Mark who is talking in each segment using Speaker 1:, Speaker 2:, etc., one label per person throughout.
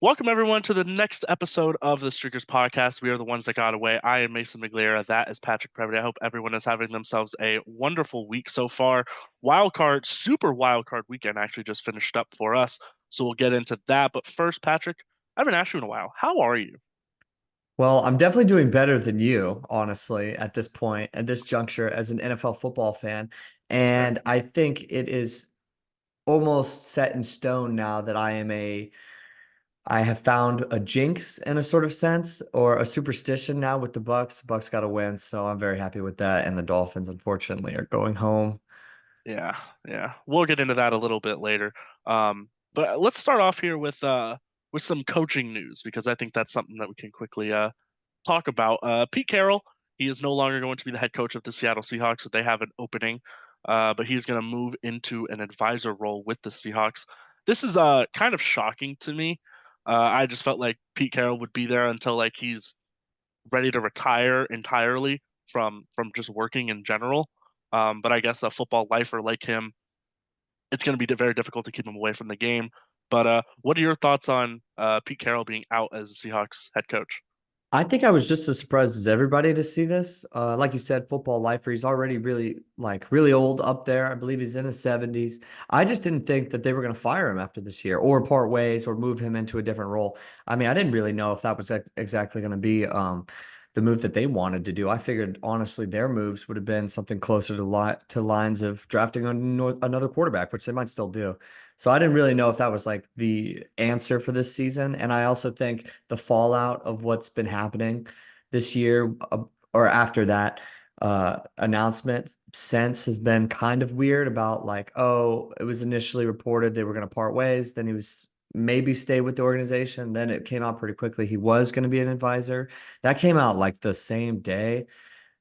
Speaker 1: Welcome everyone to the next episode of the Streakers podcast. We are the ones that got away. I am Mason Migliara. That is Patrick Previty. I hope everyone is having themselves a wonderful week so far. Super wild card weekend actually just finished up for us. So we'll get into that. But first, Patrick, I haven't asked you in a while. How are you?
Speaker 2: Well, I'm definitely doing better than you, honestly, at this point, at this juncture, as an NFL football fan.
Speaker 1: That's fair.
Speaker 2: And I think it is almost set in stone now that I have found a jinx in a sort of sense, or a superstition now with the Bucks. The Bucks got to win, so I'm very happy with that. And the Dolphins, unfortunately, are going home.
Speaker 1: Yeah, yeah. We'll get into that a little bit later. But let's start off here with some coaching news because I think that's something that we can quickly talk about. Pete Carroll, he is no longer going to be the head coach of the Seattle Seahawks. So they have an opening, but he's going to move into an advisor role with the Seahawks. This is kind of shocking to me. I just felt like Pete Carroll would be there until like he's ready to retire entirely from just working in general. But I guess a football lifer like him, it's going to be very difficult to keep him away from the game. But what are your thoughts on Pete Carroll being out as the Seahawks head coach?
Speaker 2: I think I was just as surprised as everybody to see this. Like you said, football lifer. He's already really old up there. I believe he's in his 70s. I just didn't think that they were going to fire him after this year or part ways or move him into a different role. I mean, I didn't really know if that was exactly going to be the move that they wanted to do. I figured, honestly, their moves would have been something closer to lines of drafting another quarterback, which they might still do. So I didn't really know if that was like the answer for this season. And I also think the fallout of what's been happening this year or after that announcement since has been kind of weird about like, oh, it was initially reported they were going to part ways. Then he was maybe stay with the organization. Then it came out pretty quickly he was going to be an advisor. That came out like the same day.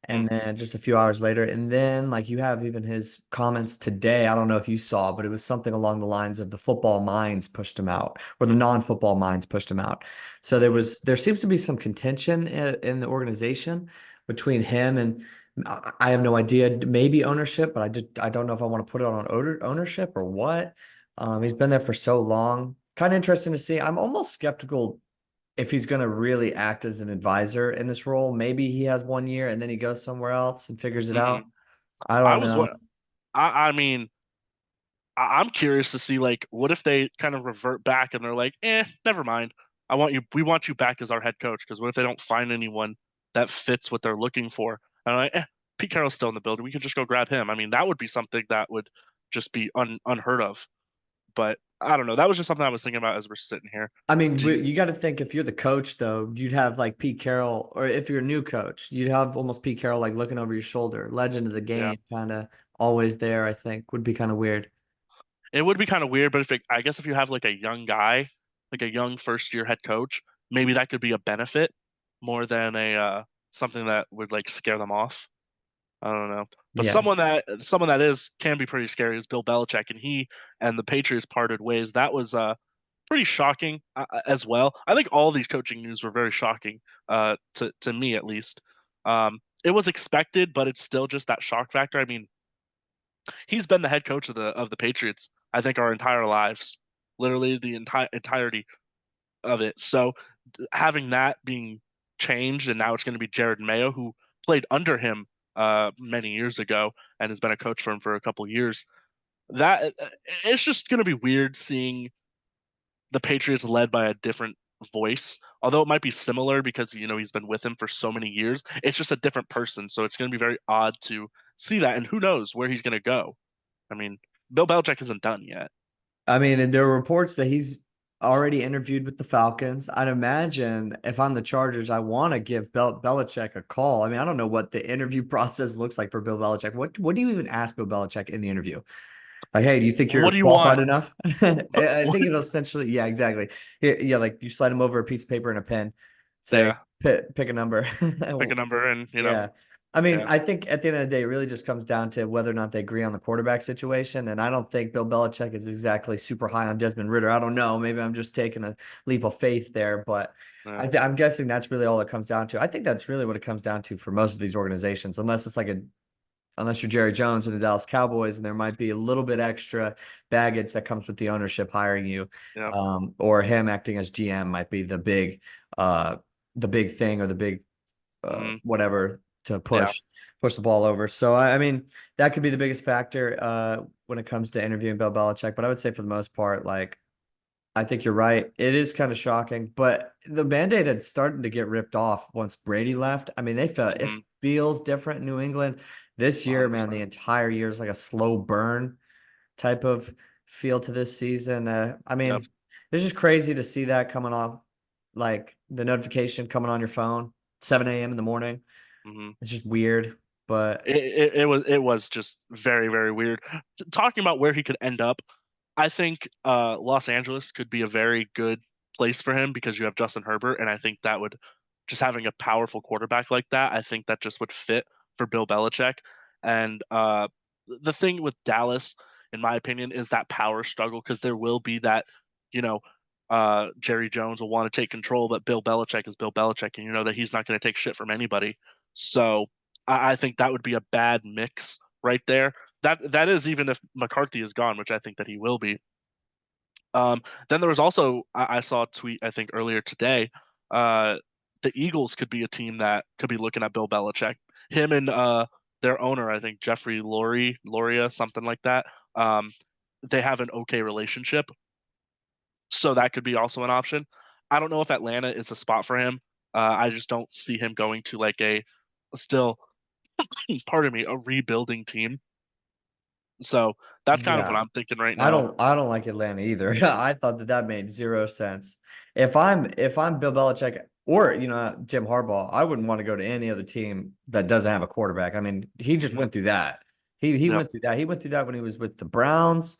Speaker 1: Hmm.
Speaker 2: And then just a few hours later, and then like you have even his comments today. I don't know if you saw, but it was something along the lines of the football minds pushed him out, or the non-football minds pushed him out. So there seems to be some contention in the organization between him and I have no idea, maybe ownership, but I don't know if I want to put it on ownership or what. He's been there for so long. Kind of interesting to see. I'm almost skeptical if he's going to really act as an advisor in this role. Maybe he has 1 year and then he goes somewhere else and figures it
Speaker 1: Hmm.
Speaker 2: out. I
Speaker 1: I
Speaker 2: don't
Speaker 1: was what
Speaker 2: know.
Speaker 1: I mean, I'm curious to see like what if they kind of revert back and they're like, never mind. We want you back as our head coach because what if they don't find anyone that fits what they're looking for? And I'm like, Pete Carroll's still in the building. We could just go grab him. I mean, that would be something that would just be unheard of. But I don't know. That was just something I was thinking about as we're sitting here.
Speaker 2: I mean,
Speaker 1: Do you,
Speaker 2: you got to think if you're the coach, though, you'd have like Pete Carroll, or if you're a new coach, you'd have almost Pete Carroll like looking over your shoulder, legend of the
Speaker 1: yeah.
Speaker 2: game, kind of always there, I think would be kind of weird.
Speaker 1: It would be kind of weird, but I guess if you have like a young guy, like a young first year head coach, maybe that could be a benefit more than a something that would like scare them off. I don't know. But
Speaker 2: Yeah.
Speaker 1: someone that is can be pretty scary is Bill Belichick, and he and the Patriots parted ways. That was pretty shocking as well. I think all these coaching news were very shocking to me at least. It was expected, but it's still just that shock factor. I mean, he's been the head coach of the Patriots, I think, our entire lives, literally the entirety of it. So having that being changed, and now it's going to be Jared Mayo, who played under him many years ago and has been a coach for him for a couple years. That it's just going to be weird seeing the Patriots led by a different voice. Although it might be similar because he's been with him for so many years, it's just a different person. So it's going to be very odd to see that, and who knows where he's going to go. I mean, Bill Belichick isn't done yet.
Speaker 2: I mean, and there are reports that he's already interviewed with the Falcons. I'd imagine if I'm the Chargers, I want to give Belichick a call. I mean, I don't know what the interview process looks like for Bill Belichick. What do you even ask Bill Belichick in the interview? Like, hey, do you think
Speaker 1: What
Speaker 2: you're
Speaker 1: do you
Speaker 2: qualified
Speaker 1: want?
Speaker 2: enough? I
Speaker 1: What?
Speaker 2: think it'll essentially, yeah, exactly. Yeah, like you slide him over a piece of paper and a pen, say,
Speaker 1: Yeah,
Speaker 2: pick a number.
Speaker 1: pick a number and
Speaker 2: Yeah. I mean,
Speaker 1: yeah.
Speaker 2: I think at the end of the day, it really just comes down to whether or not they agree on the quarterback situation. And I don't think Bill Belichick is exactly super high on Desmond Ritter. I don't know. Maybe I'm just taking a leap of faith there, but
Speaker 1: Yeah.
Speaker 2: I'm guessing that's really all it comes down to. I think that's really what it comes down to for most of these organizations, unless it's like a unless you're Jerry Jones and the Dallas Cowboys, and there might be a little bit extra baggage that comes with the ownership hiring you,
Speaker 1: Yeah.
Speaker 2: or him acting as GM might be uh, the big thing or the big
Speaker 1: Hmm.
Speaker 2: whatever to
Speaker 1: Yeah.
Speaker 2: push the ball over. So I mean that could be the biggest factor when it comes to interviewing Bill Belichick. But I would say for the most part, like I think you're right. It is kind of shocking, but the Band-Aid had started to get ripped off once Brady left. I mean, they felt it
Speaker 1: Hmm.
Speaker 2: feels different in New England this year, man. The
Speaker 1: 100%.
Speaker 2: entire year is like a slow burn type of feel to this season. I
Speaker 1: Yep.
Speaker 2: mean, it's just crazy to see that coming off, like the notification coming on your phone, 7 a.m. in the morning.
Speaker 1: Hmm.
Speaker 2: It's just weird, but
Speaker 1: It was just very, very weird. Talking about where he could end up, I think Los Angeles could be a very good place for him because you have Justin Herbert, and I think that would just having a powerful quarterback like that, I think that just would fit for Bill Belichick. And the thing with Dallas, in my opinion, is that power struggle because there will be that, you know, Jerry Jones will want to take control, but Bill Belichick is Bill Belichick, and you know that he's not going to take shit from anybody. So I think that would be a bad mix right there. That is even if McCarthy is gone, which I think that he will be. Then there was also I saw a tweet I think earlier today. Uh, the Eagles could be a team that could be looking at Bill Belichick. Him and their owner, I think Jeffrey Loria, something like that. Um, they have an okay relationship, so that could be also an option. I don't know if Atlanta is a spot for him. I just don't see him going to like a still, pardon me, a rebuilding team. So that's kind of what
Speaker 2: yeah,
Speaker 1: I'm thinking right now.
Speaker 2: I don't like Atlanta either. I thought that that made zero sense. If I'm Bill Belichick or Jim Harbaugh, I wouldn't want to go to any other team that doesn't have a quarterback. I mean, he just
Speaker 1: Hmm.
Speaker 2: went through that. He
Speaker 1: Yep.
Speaker 2: went through that. He went through that when he was with the Browns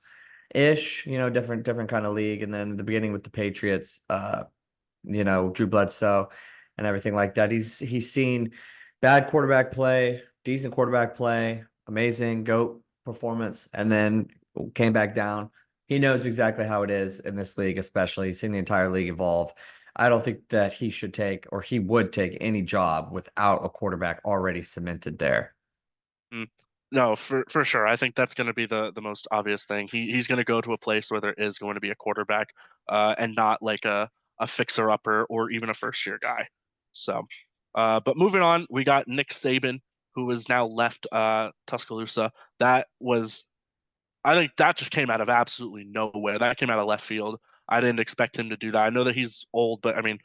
Speaker 2: ish, different kind of league, and then at the beginning with the Patriots, Drew Bledsoe and everything like that. He's seen bad quarterback play, decent quarterback play, amazing GOAT performance, and then came back down. He knows exactly how it is in this league, especially. He's seen the entire league evolve. I don't think that he should take or he would take any job without a quarterback already cemented there.
Speaker 1: Mm. No, for sure. I think that's going to be the most obvious thing. He's going to go to a place where there is going to be a quarterback, and not like a fixer upper or even a first year guy. So, but moving on, we got Nick Saban, who has now left Tuscaloosa. That was, I think that just came out of absolutely nowhere. That came out of left field. I didn't expect him to do that. I know that he's old, but I mean,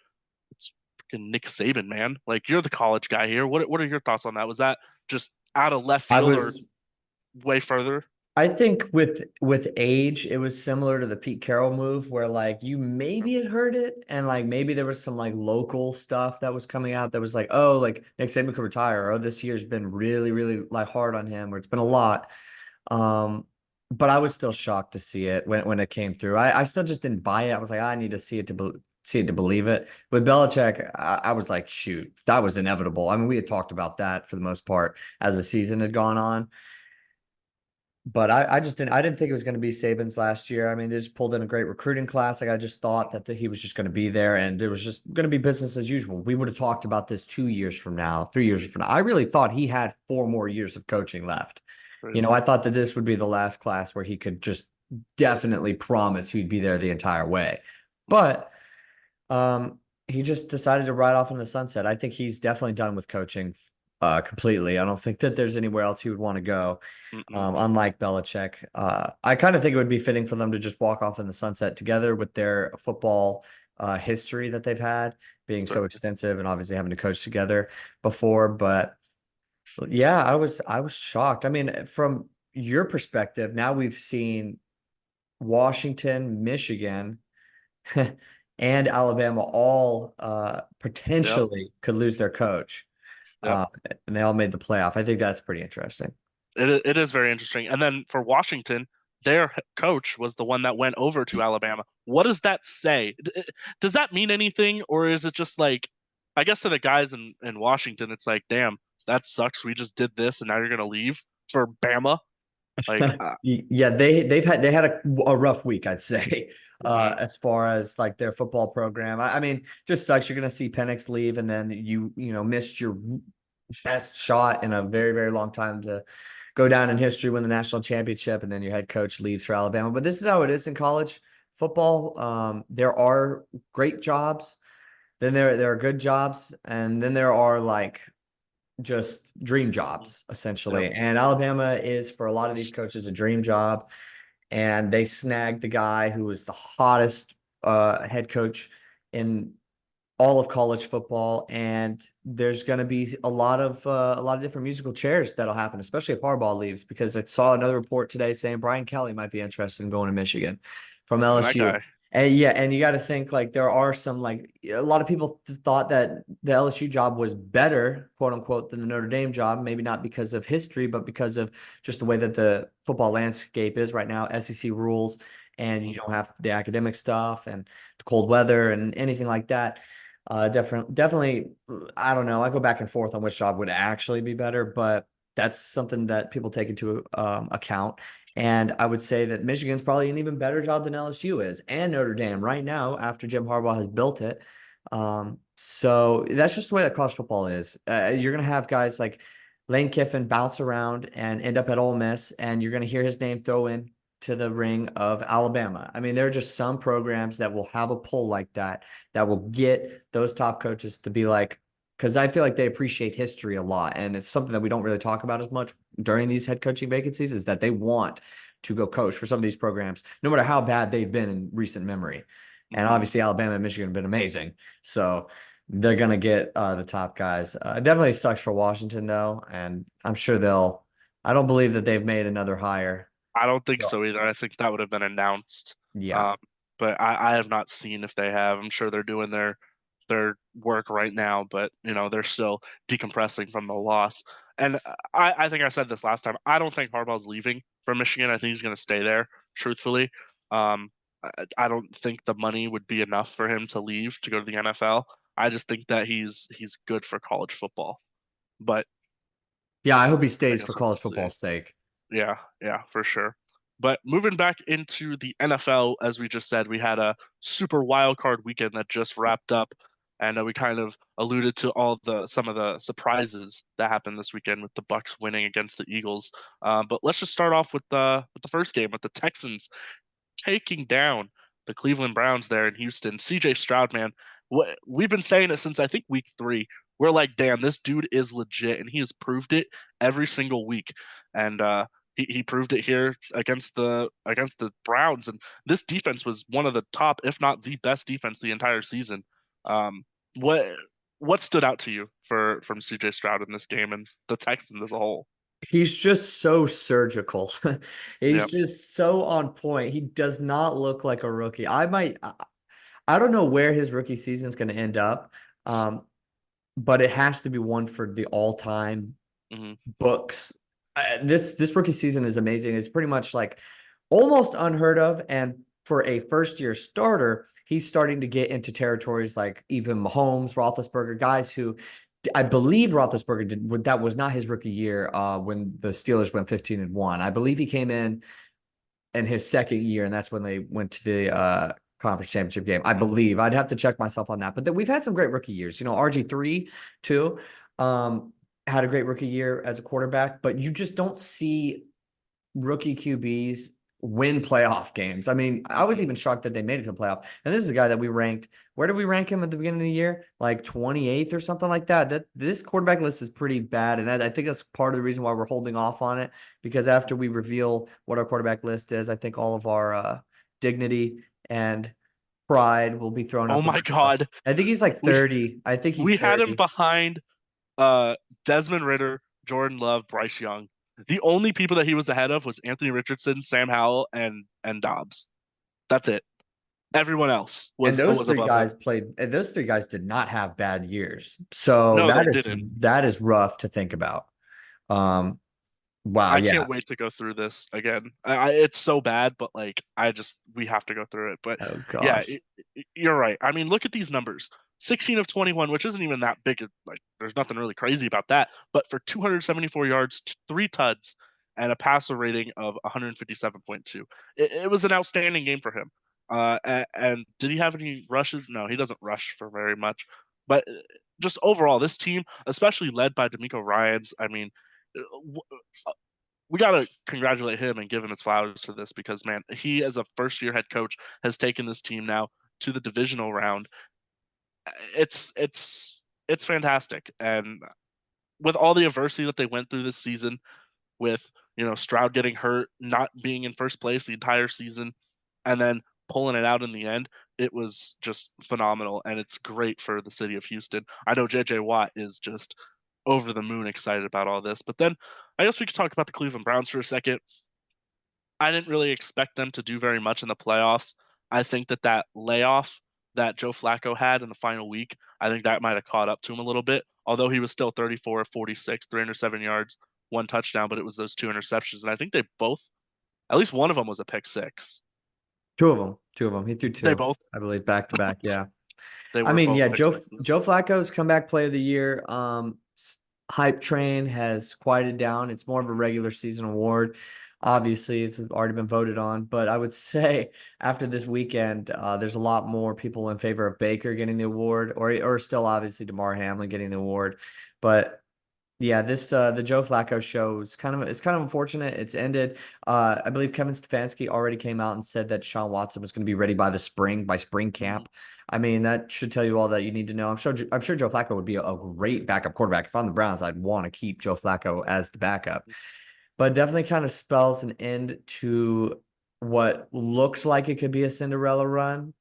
Speaker 1: it's freaking Nick Saban, man. Like you're the college guy here. What are your thoughts on that? Was that just out of left
Speaker 2: I
Speaker 1: field or
Speaker 2: was
Speaker 1: way further?
Speaker 2: I think with age, it was similar to the Pete Carroll move where like you maybe had heard it and like maybe there was some like local stuff that was coming out that was like, oh, like Nick Saban could retire, or oh, this year's been really, really like hard on him, or it's been a lot. Um, but I was still shocked to see it when it came through. I still just didn't buy it. I was like, I need to see it to see it to believe it. With Belichick, I was like, shoot, that was inevitable. I mean, we had talked about that for the most part as the season had gone on. But I just I didn't think it was going to be Saban's last year. I mean, they just pulled in a great recruiting class. Like I just thought that he was just going to be there and it was just going to be business as usual. We would have talked about this 2 years from now, 3 years from now. I really thought he had 4 more years of coaching left.
Speaker 1: Crazy.
Speaker 2: I thought that this would be the last class where he could just definitely promise he'd be there the entire way. But he just decided to ride off in the sunset. I think he's definitely done with coaching completely. I don't think that there's anywhere else he would want to go.
Speaker 1: Mm-mm.
Speaker 2: Unlike Belichick, I kind of think it would be fitting for them to just walk off in the sunset together with their football history that they've had being so
Speaker 1: Certainly.
Speaker 2: extensive and obviously having to coach together before. But yeah, I was shocked. I mean, from your perspective, now we've seen Washington, Michigan, and Alabama all
Speaker 1: Yep.
Speaker 2: potentially could lose their coach,
Speaker 1: Yep.
Speaker 2: uh, and they all made the playoff. I think that's pretty interesting.
Speaker 1: It is very interesting. And then for Washington, their coach was the one that went over to Alabama. What does that say? Does that mean anything, or is it just like, I guess to the guys in Washington, it's like, damn, that sucks. We just did this, and now you're gonna leave for Bama. Like,
Speaker 2: Yeah, they had a rough week, I'd say,
Speaker 1: mhm.
Speaker 2: as far as like their football program. I mean, just sucks. You're gonna see Penix leave, and then you missed your best shot in a very, very long time to go down in history, win the national championship, and then your head coach leaves for Alabama. But this is how it is in college football. There are great jobs, then there are good jobs, and then there are like just dream jobs
Speaker 1: Yep.
Speaker 2: essentially. And Alabama is for a lot of these coaches a dream job, and they snagged the guy who was the hottest head coach in all of college football, and there's going to be a lot of different musical chairs that'll happen, especially if Harbaugh leaves. Because I saw another report today saying Brian Kelly might be interested in going to Michigan from
Speaker 1: That
Speaker 2: LSU.
Speaker 1: guy.
Speaker 2: And yeah, and you got to think like there are some like a lot of people thought that the LSU job was better, quote unquote, than the Notre Dame job. Maybe not because of history, but because of just the way that the football landscape is right now. SEC rules, and you
Speaker 1: Mhm.
Speaker 2: don't have the academic stuff and the cold weather and anything like that. Definitely. I don't know. I go back and forth on which job would actually be better, but that's something that people take into account. And I would say that Michigan's probably an even better job than LSU is, and Notre Dame right now after Jim Harbaugh has built it. So that's just the way that college football is. You're gonna have guys like Lane Kiffin bounce around and end up at Ole Miss, and you're gonna hear his name throw in to the ring of Alabama. I mean, there are just some programs that will have a pull like that will get those top coaches to be like, because I feel like they appreciate history a lot. And it's something that we don't really talk about as much during these head coaching vacancies is that they want to go coach for some of these programs, no matter how bad they've been in recent memory. And
Speaker 1: Mhm.
Speaker 2: obviously, Alabama and Michigan have been amazing. So they're going to get the top guys. It definitely sucks for Washington, though. And I'm sure I don't believe that they've made another hire.
Speaker 1: I don't think
Speaker 2: So,
Speaker 1: so either. I think that would have been announced.
Speaker 2: yeah.
Speaker 1: Um, but I have not seen if they have. I'm sure they're doing their work right now, but they're still decompressing from the loss. And I think I said this last time. I don't think Harbaugh's leaving from Michigan. I think he's going to stay there, truthfully. I don't think the money would be enough for him to leave to go to the NFL. I just think that he's good for college football. But
Speaker 2: Yeah, I hope he
Speaker 1: I
Speaker 2: stays for
Speaker 1: guess we'll
Speaker 2: college
Speaker 1: see.
Speaker 2: football's sake.
Speaker 1: Yeah, yeah, for sure. But moving back into the NFL, as we just said, we had a super wild card weekend that just wrapped up, and we kind of alluded to some of the surprises that happened this weekend with the Bucks winning against the Eagles. But let's just start off with the first game with the Texans taking down the Cleveland Browns there in Houston. CJ Stroud, man, we've been saying it since I think week 3. We're like, damn, this dude is legit, and he has proved it every single week. And he proved it here against the Browns. And this defense was one of the top, if not the best defense the entire season. Um, what what stood out to you for from CJ Stroud in this game and the Texans as a whole?
Speaker 2: He's just so surgical. He's
Speaker 1: Yep.
Speaker 2: just so on point. He does not look like a rookie. I don't know where his rookie season is going to end up. Um, but it has to be one for the all-time
Speaker 1: Hmm.
Speaker 2: books. This rookie season is amazing. It's pretty much like almost unheard of, and for a first-year starter, he's starting to get into territories like even Mahomes, Roethlisberger, guys who I believe Roethlisberger did. That was not his rookie year when the Steelers went 15-1. I believe he came in his second year, and that's when they went to the conference championship game. I believe I'd have to check myself on that, but then we've had some great rookie years. RG3 too had a great rookie year as a quarterback, but you just don't see rookie QBs win playoff games. I mean, I was
Speaker 1: Hmm.
Speaker 2: even shocked that they made it to the playoff. And this is a guy that we ranked. Where did we rank him at the beginning of the year? Like 28th or something like that. That this quarterback list is pretty bad, and I think that's part of the reason why we're holding off on it. Because after we reveal what our quarterback list is, I think all of our dignity and pride will be thrown
Speaker 1: Oh
Speaker 2: out the
Speaker 1: my
Speaker 2: window.
Speaker 1: God.
Speaker 2: I think he's like
Speaker 1: We
Speaker 2: 30. I think he's
Speaker 1: we had him
Speaker 2: 30.
Speaker 1: behind Desmond Ritter, Jordan Love, Bryce Young. The only people that he was ahead of was Anthony Richardson, Sam Howell, and Dobbs. That's it. Everyone else
Speaker 2: And
Speaker 1: was above him.
Speaker 2: those three guys did not have bad years. So
Speaker 1: No, they didn't.
Speaker 2: that is rough to think about. Um, wow,
Speaker 1: I
Speaker 2: yeah.
Speaker 1: can't wait to go through this again. It's so bad, but like we have to go through it. But
Speaker 2: Oh
Speaker 1: yeah,
Speaker 2: gosh.
Speaker 1: you're right. I mean, look at these numbers. 16 of 21, which isn't even that big. Like, there's nothing really crazy about that. But for 274 yards, 3 tuds, and a passer rating of 157.2, it was an outstanding game for him. And did he have any rushes? No, he doesn't rush for very much. But just overall, this team, especially led by D'Amico Ryans, I mean, we got to congratulate him and give him his flowers for this because, man, he, as a first year head coach, has taken this team now to the divisional round. It's fantastic. And with all the adversity that they went through this season, with Stroud getting hurt, not being in first place the entire season, and then pulling it out in the end, it was just phenomenal. And it's great for the city of Houston. I know JJ Watt is just over the moon excited about all this. But then I guess we could talk about the Cleveland Browns for a second. I didn't really expect them to do very much in the playoffs. I think that layoff that Joe Flacco had in the final week, I think that might have caught up to him a little bit. Although he was still 34 of 46, 307 yards, one touchdown, but it was those two interceptions. And I think they both, at least one of them was a pick six.
Speaker 2: Two of them. He threw
Speaker 1: They
Speaker 2: two,
Speaker 1: both,
Speaker 2: I believe, back to back. Yeah.
Speaker 1: they
Speaker 2: I
Speaker 1: were
Speaker 2: mean,
Speaker 1: both
Speaker 2: yeah,
Speaker 1: pick sixes.
Speaker 2: Joe Flacco's comeback play of the year. Hype train has quieted down. It's more of a regular season award. Obviously, it's already been voted on, but I would say after this weekend, there's a lot more people in favor of Baker getting the award, or still obviously DeMar Hamlin getting the award. But yeah, this the Joe Flacco show is it's kind of unfortunate. It's ended. I believe Kevin Stefanski already came out and said that Sean Watson was going to be ready by spring
Speaker 1: Mhm.
Speaker 2: camp. I mean, that should tell you all that you need to know. I'm sure Joe Flacco would be a great backup quarterback. If I'm the Browns, I'd want to keep Joe Flacco as the backup. But definitely kind of spells an end to what looks like it could be a Cinderella run.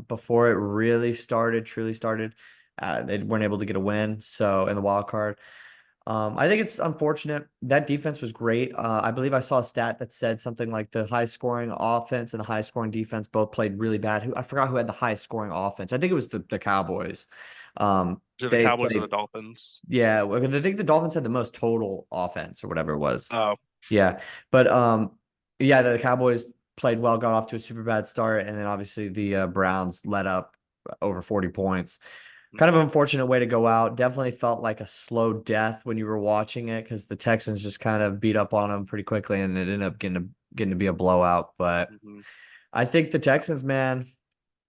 Speaker 2: Before it really started, truly started. They weren't able to get a win. So in the wild card. I think it's unfortunate. That defense was great. I believe I saw a stat that said something like the high scoring offense and the high scoring defense both played really bad. I forgot who had the highest scoring offense. I think it was the Cowboys.
Speaker 1: Either the
Speaker 2: They
Speaker 1: Cowboys or the
Speaker 2: played,
Speaker 1: Dolphins.
Speaker 2: yeah. I think the Dolphins had the most total offense or whatever it was.
Speaker 1: Oh,
Speaker 2: Yeah, but yeah, the Cowboys played well, got off to a super bad start, and then obviously the Browns let up over 40 points. Kind of
Speaker 1: mhm,
Speaker 2: an unfortunate way to go out. Definitely felt like a slow death when you were watching it because the Texans just kind of beat up on them pretty quickly, and it ended up getting to be a blowout. But
Speaker 1: mhm.
Speaker 2: I think the Texans, man,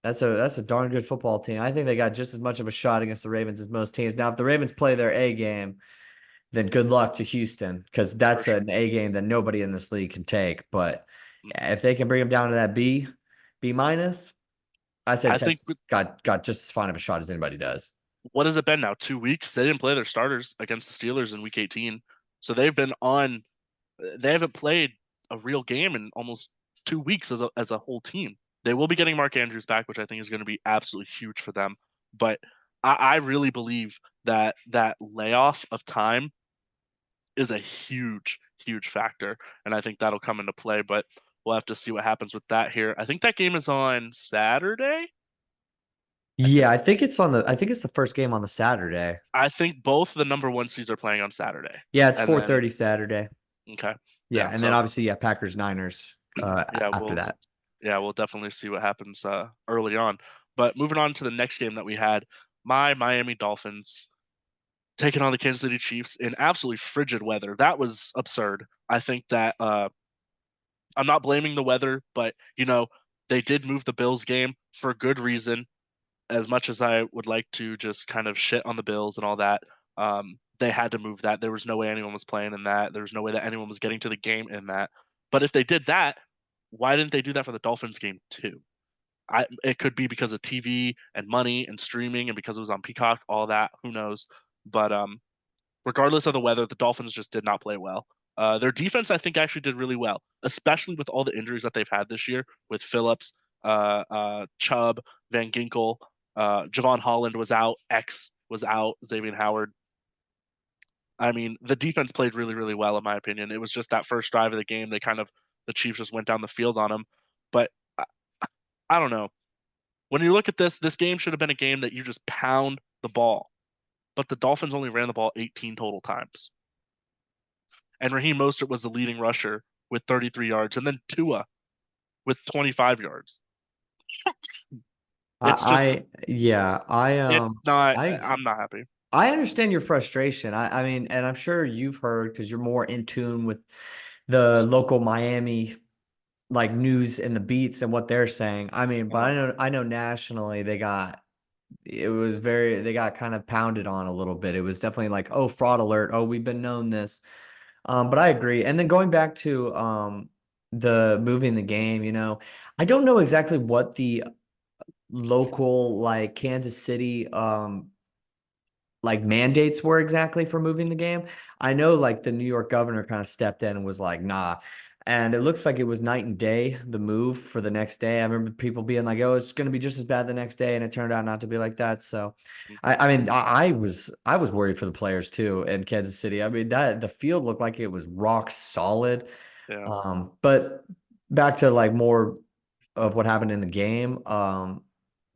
Speaker 2: that's a darn good football team. I think they got just as much of a shot against the Ravens as most teams. Now, if the Ravens play their A game, then good luck to Houston because
Speaker 1: For
Speaker 2: that's
Speaker 1: sure.
Speaker 2: an A game that nobody in this league can take. But if they can bring them down to that B minus, I say
Speaker 1: I think
Speaker 2: Texas got just as fine of a shot as anybody does.
Speaker 1: what has it been now? 2 weeks? They didn't play their starters against the Steelers in week 18. So they've been on they haven't played a real game in almost 2 weeks as a whole team. They will be getting Mark Andrews back, which I think is going to be absolutely huge for them. But I really believe that layoff of time is a huge, huge factor, and I think that'll come into play. But we'll have to see what happens with that here. I think that game is on Saturday. I
Speaker 2: Yeah,
Speaker 1: think.
Speaker 2: I think it's the first game on the Saturday.
Speaker 1: I think both the number one seeds are playing on Saturday,
Speaker 2: Yeah, it's
Speaker 1: and then
Speaker 2: 4:30 Saturday.
Speaker 1: okay,
Speaker 2: Yeah,
Speaker 1: yeah.
Speaker 2: and then
Speaker 1: So
Speaker 2: obviously yeah, Packers Niners
Speaker 1: yeah,
Speaker 2: after that.
Speaker 1: we'll definitely see what happens early on. But moving on to the next game that we had, my Miami Dolphins taking on the Kansas City Chiefs in absolutely frigid weather. That was absurd. I think that I'm not blaming the weather, but they did move the Bills game for good reason. As much as I would like to just kind of shit on the Bills and all that, they had to move that. There was no way anyone was playing in that. There was no way that anyone was getting to the game in that. But if they did that, why didn't they do that for the Dolphins game too? It could be because of TV and money and streaming and because it was on Peacock, all that. Who knows? But regardless of the weather, the Dolphins just did not play well. Their defense, I think, actually did really well, especially with all the injuries that they've had this year with Phillips, Chubb, Van Ginkel, Javon Holland was out, X was out, Xavier Howard. I mean, the defense played really, really well, in my opinion. It was just that first drive of the game, the Chiefs just went down the field on them. But I, I don't know. When you look at this game should have been a game that you just pound the ball. But the Dolphins only ran the ball 18 total times. And Raheem Mostert was the leading rusher with 33 yards, and then Tua with 25 yards. It's just,
Speaker 2: Yeah,
Speaker 1: it's not.
Speaker 2: I
Speaker 1: I'm not happy.
Speaker 2: I understand your frustration. I mean, and I'm sure you've heard because you're more in tune with the local Miami like news and the beats and what they're saying. I mean, but
Speaker 1: Uh-huh.
Speaker 2: I know nationally they got it was very, they got kind of pounded on a little bit. It was definitely like, oh, fraud alert. Oh, we've been known this. But I agree. And then going back to the moving the game, I don't know exactly what the local like Kansas City like mandates were exactly for moving the game. I know like the New York governor kind of stepped in and was like, nah. And it looks like it was night and day, the move for the next day. I remember people being like, oh, it's going to be just as bad the next day. And it turned out not to be like that. So I mean, I was worried for the players too in Kansas City. I mean, that the field looked like it was rock solid.
Speaker 1: Yeah.
Speaker 2: But back to like more of what happened in the game.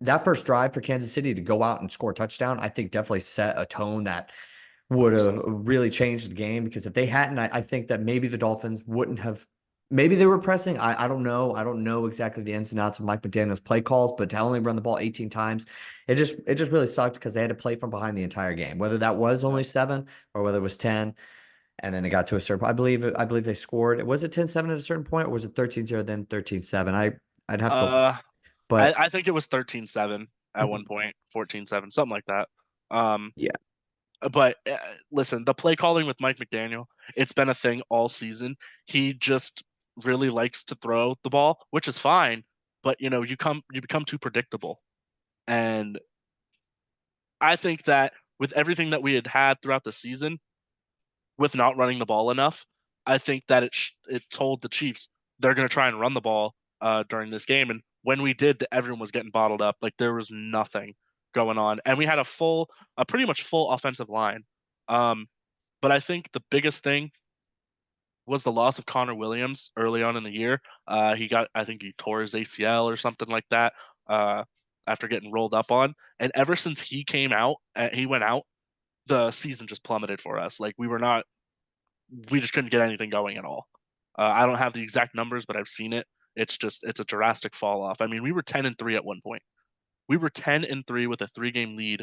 Speaker 2: That first drive for Kansas City to go out and score a touchdown, I think definitely set a tone that would have
Speaker 1: 100%.
Speaker 2: really changed the game because if they hadn't, I think that maybe the Dolphins wouldn't have. Maybe they were pressing. I don't know. I don't know exactly the ins and outs of Mike McDaniel's play calls, but to only run the ball 18 times, it just really sucked because they had to play from behind the entire game, whether that was
Speaker 1: Yeah.
Speaker 2: only 7 or whether it was 10. And then it got to a certain. I believe they scored. Was it 10-7 at a certain point, or was it 13-0 then 13-7? I'd have to,
Speaker 1: Uh,
Speaker 2: but
Speaker 1: I think it was 13-7 at one point, 14-7, something like that. Um,
Speaker 2: yeah.
Speaker 1: but listen, the play calling with Mike McDaniel, it's been a thing all season. He just really likes to throw the ball, which is fine, but you become too predictable. And I think that with everything that we had had throughout the season, with not running the ball enough, I think that it told the Chiefs they're going to try and run the ball during this game. And when we did, everyone was getting bottled up. Like there was nothing going on, and we had a pretty much full offensive line. Um, but I think the biggest thing was the loss of Connor Williams early on in the year. I think he tore his ACL or something like that uh, after getting rolled up on. And ever since he went out, the season just plummeted for us. Like we just couldn't get anything going at all. I don't have the exact numbers, but I've seen it. It's a drastic fall off. I mean, we were 10-3 at one point. We were 10-3 with a 3 game lead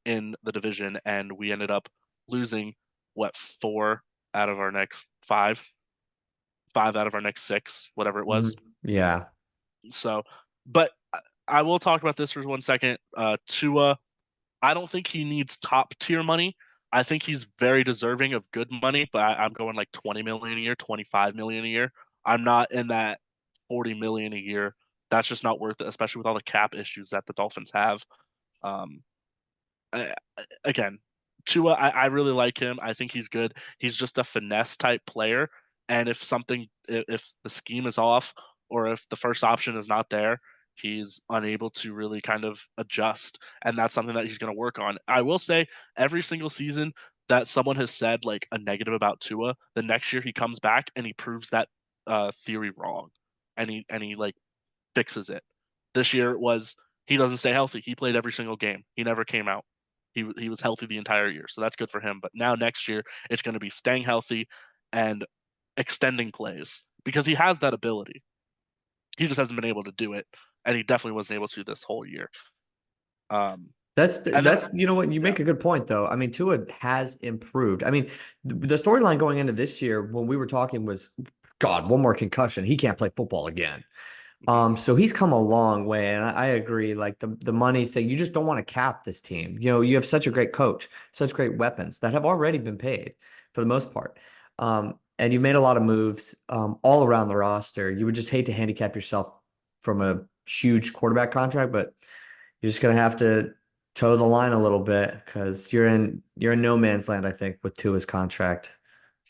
Speaker 1: in the division, and we ended up losing what 4 out of our next 5, 5 out of our next 6, whatever it was.
Speaker 2: Yeah.
Speaker 1: So, but I will talk about this for 1 second. Tua, I don't think he needs top tier money. I think he's very deserving of good money, but I'm going like 20 million a year, 25 million a year. I'm not in that 40 million a year. That's just not worth it, especially with all the cap issues that the Dolphins have. Um, I, again, Tua, I really like him. I think he's good. He's just a finesse type player. And if the scheme is off or if the first option is not there, he's unable to really kind of adjust. And that's something that he's going to work on. I will say every single season that someone has said like a negative about Tua, the next year he comes back and he proves that theory wrong. And he like fixes it. This year it was he doesn't stay healthy. He played every single game. He never came out. He was healthy the entire year, so that's good for him. But now next year it's going to be staying healthy and extending plays because he has that ability. He just hasn't been able to do it, and he definitely wasn't able to this whole year. Um, and then
Speaker 2: That's you know what, you
Speaker 1: yeah,
Speaker 2: make a good point though. I mean, Tua has improved. I mean, the storyline going into this year when we were talking was, God, one more concussion, he can't play football again.
Speaker 1: mhm,
Speaker 2: So he's come a long way, and I agree. Like the money thing, you just don't want to cap this team. You have such a great coach, such great weapons that have already been paid for the most part. And you made a lot of moves all around the roster. You would just hate to handicap yourself from a huge quarterback contract, but you're just gonna have to toe the line a little bit because you're in no man's land, I think, with Tua's contract.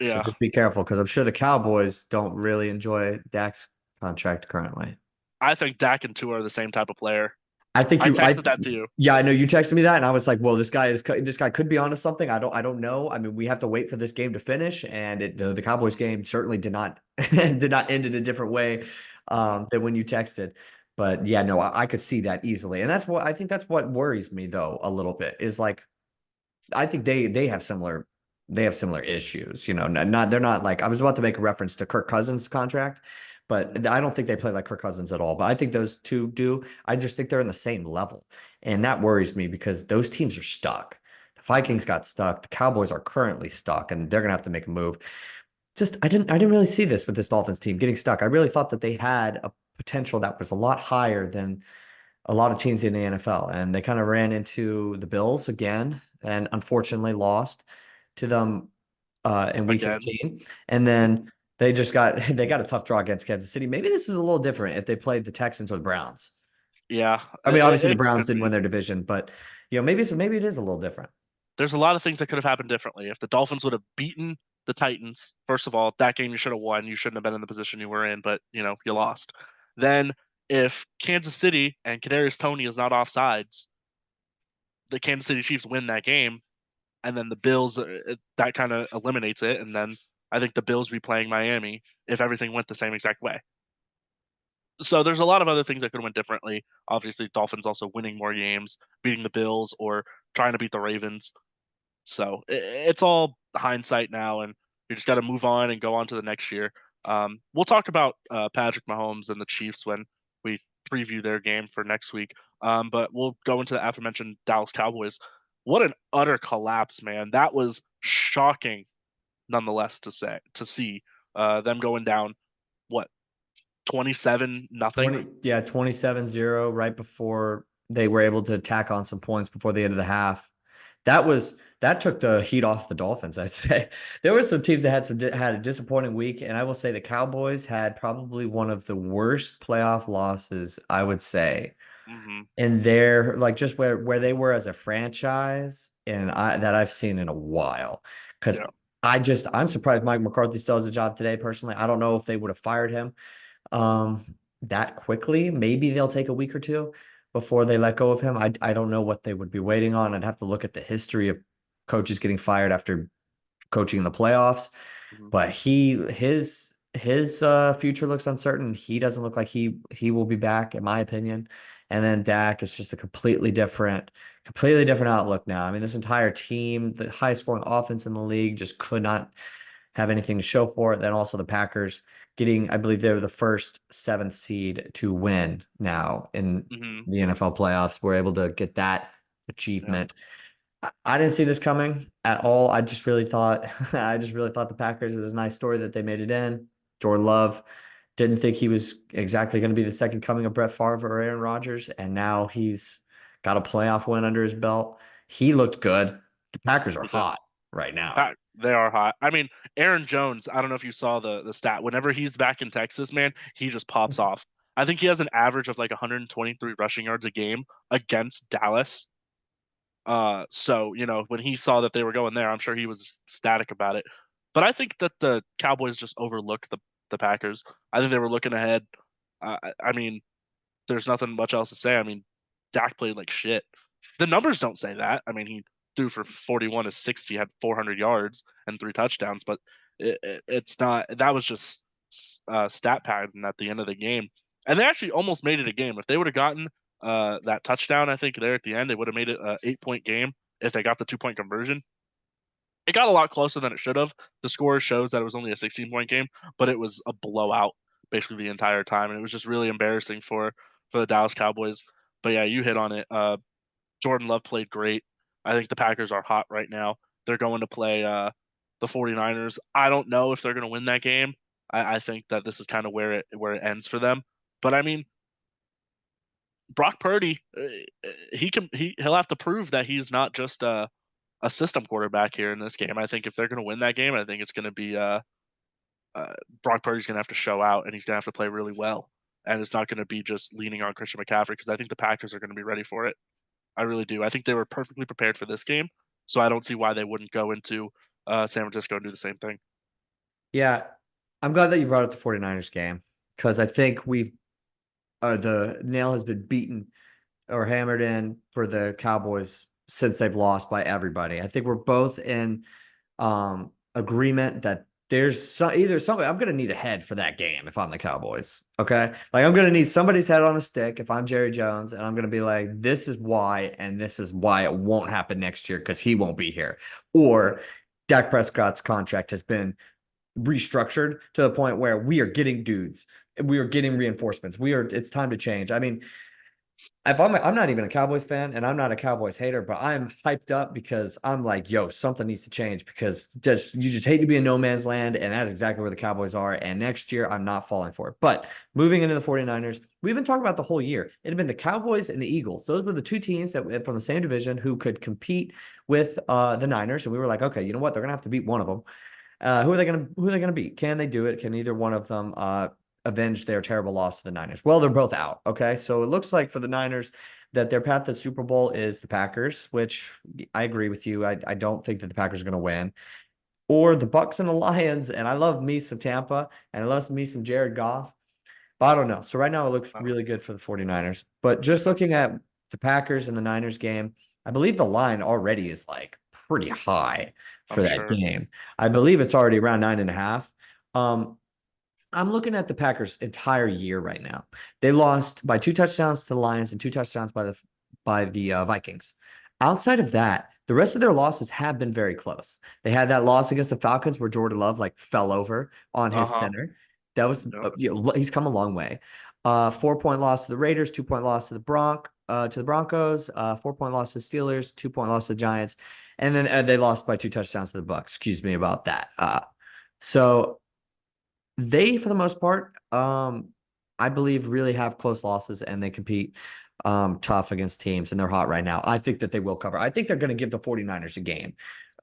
Speaker 2: So
Speaker 1: yeah.
Speaker 2: just be careful because I'm sure the Cowboys don't really enjoy Dak's contract currently.
Speaker 1: I think Dak and Tua are the same type of player.
Speaker 2: I think
Speaker 1: I
Speaker 2: you, I,
Speaker 1: texted that to you.
Speaker 2: yeah, I know you texted me that, and I was like, well, this guy could be onto something. I don't know. I mean, we have to wait for this game to finish, and the Cowboys game certainly did not did not end in a different way
Speaker 1: Mhm,
Speaker 2: than when you texted. But yeah, no, I could see that easily, and that's what worries me though a little bit is like I think they have similar issues. Not they're not like I was about to make a reference to Kirk Cousins' contract,
Speaker 1: mhm,
Speaker 2: but I don't think they play like Kirk Cousins at all. But I think those two do. I just think they're in the same level, and that worries me because those teams are stuck. The
Speaker 1: mhm.
Speaker 2: Vikings got stuck. The Cowboys are currently stuck, and they're gonna have to make a move. Just I didn't really see this with this Dolphins team getting stuck. I really thought that they had a potential that was a lot higher than a lot of teams in the NFL, and they kind of ran into the Bills again, and unfortunately lost to them in Week
Speaker 1: again.
Speaker 2: 18, and then they just got they got a tough draw against Kansas City. Maybe this is a little different if they played the Texans or the Browns.
Speaker 1: Yeah,
Speaker 2: I mean, obviously the
Speaker 1: it
Speaker 2: Browns
Speaker 1: could
Speaker 2: didn't win
Speaker 1: be.
Speaker 2: their division, but maybe it is a little different.
Speaker 1: There's a lot of things that could have happened differently. If the Dolphins would have beaten the Titans, first of all, that game you should have won. You shouldn't have been in the position you were in, but you lost. Then if Kansas City and Kadarius Toney is not offsides, the Kansas City Chiefs win that game, and then the Bills that kind of eliminates it, and then I think the Bills be playing Miami if everything went the same exact way. So there's a lot of other things that could have went differently. Obviously, Dolphins also winning more games, beating the Bills, or trying to beat the Ravens. So it's all hindsight now, and you just got to move on and go on to the next year. We'll talk about Patrick Mahomes and the Chiefs when we preview their game for next week. But we'll go into the aforementioned Dallas Cowboys. What an utter collapse, man! That was shocking, nonetheless, to see them going down. What 27-0?
Speaker 2: 27-0 right before they were able to tack on some points before the end of the half. That took the heat off the Dolphins, I'd say. There were some teams that had a disappointing week, and I will say the Cowboys had probably one of the worst playoff losses, I would say,
Speaker 1: Mm-hmm.
Speaker 2: in their like just where they were as a franchise and that I've seen in a while. Because
Speaker 1: Yeah.
Speaker 2: I'm surprised Mike McCarthy still has a job today, personally. I don't know if they would have fired him um that quickly. Maybe they'll take a week or two before they let go of him. I don't know what they would be waiting on. I'd have to look at the history of coaches getting fired after coaching in the playoffs.
Speaker 1: Mm-hmm.
Speaker 2: But his future looks uncertain. He doesn't look like he will be back, in my opinion. And then Dak is just a completely different outlook now. I mean, this entire team, the highest scoring offense in the league, just could not have anything to show for it. Then also the Packers getting, I believe they're the first seventh seed to win now in
Speaker 1: Mm-hmm.
Speaker 2: the NFL playoffs. We're able to get that
Speaker 1: Yeah.
Speaker 2: achievement. I didn't see this coming at all. I just really thought I just really thought the Packers, it was a nice story that they made it in. Jordan Love didn't think he was exactly going to be the second coming of Brett Favre or Aaron Rodgers, and now he's got a playoff win under his belt. He looked good. The Packers are
Speaker 1: He did.
Speaker 2: hot right now.
Speaker 1: They are hot. I mean, Aaron Jones, I don't know if you saw the stat. Whenever he's back in Texas, man, he just pops off. I think he has an average of like 123 rushing yards a game against Dallas. So, when he saw that they were going there, I'm sure he was ecstatic about it. But I think that the Cowboys just overlooked the Packers. I think they were looking ahead. I mean, there's nothing much else to say. I mean, Dak played like shit. The numbers don't say that. I mean, he threw for 41 to 60, had 400 yards and 3 touchdowns, but it's not. That was just stat padding at the end of the game, and they actually almost made it a game. If they would have gotten that touchdown, I think there at the end, they would have made it a 8 point game if they got the 2 point conversion. It got a lot closer than it should have. The score shows that it was only a 16 point game, but it was a blowout basically the entire time, and it was just really embarrassing for the Dallas Cowboys. But yeah, you hit on it. Jordan Love played great. I think the Packers are hot right now. They're going to play the 49ers. I don't know if they're going to win that game. I think that this is kind of where it ends for them. But I mean, Brock Purdy, he'll have to prove that he's not just a system quarterback here in this game. I think if they're going to win that game, I think it's going to be Brock Purdy's going to have to show out and he's going to have to play really well. And it's not going to be just leaning on Christian McCaffrey because I think the Packers are going to be ready for it. I really do. I think they were perfectly prepared for this game, so I don't see why they wouldn't go into San Francisco and do the same thing.
Speaker 2: Yeah, I'm glad that you brought up the 49ers game because I think we've the nail has been beaten or hammered in for the Cowboys since they've lost by everybody. I think we're both in agreement that there's either somebody I'm gonna need a head for that game if I'm the Cowboys. Okay. Like I'm gonna need somebody's head on a stick if I'm Jerry Jones, and I'm gonna be like, this is why, and this is why it won't happen next year because he won't be here. Or Dak Prescott's contract has been restructured to the point where we are getting dudes. We are getting reinforcements. It's time to change. I mean, I'm not even a Cowboys fan and I'm not a Cowboys hater, but I'm hyped up because I'm like, yo, something needs to change because just you just hate to be in no man's land, and that's exactly where the Cowboys are. And next year, I'm not falling for it. But moving into the 49ers, we've been talking about the whole year. It had been the Cowboys and the Eagles. Those were the two teams that from the same division who could compete with the Niners. And we were like, okay, you know what? They're gonna have to beat one of them. Who are they gonna beat? Can they do it? Can either one of them avenge their terrible loss to the Niners? Well, they're both out. Okay. So it looks like for the Niners that their path to the Super Bowl is the Packers, which I agree with you. I don't think that the Packers are gonna win. Or the Bucks and the Lions. And I love me some Tampa and I love me some Jared Goff. But I don't know. So right now it looks
Speaker 1: Oh,
Speaker 2: really good for the 49ers. But just
Speaker 1: yep,
Speaker 2: looking at the Packers and the Niners game, I believe the line already is like pretty high
Speaker 1: I'm
Speaker 2: for that
Speaker 1: sure.
Speaker 2: game. I believe it's already around 9.5. Um, I'm looking at the Packers' entire year right now. They lost by 2 touchdowns to the Lions and 2 touchdowns by the Vikings. Outside of that, the rest of their losses have been very close. They had that loss against the Falcons where Jordan Love like fell over on his
Speaker 1: Uh-huh.
Speaker 2: center. That was
Speaker 1: Yep.
Speaker 2: he's come a long way. 4 point loss to the Raiders, 2 point loss to the Broncos, 4 point loss to the Steelers, 2 point loss to the Giants, and then they lost by 2 touchdowns to the Bucks. Excuse me about that. So they, for the most part, I believe really have close losses and they compete tough against teams and they're hot right now. I think that they will cover. I think they're going to give the 49ers a game.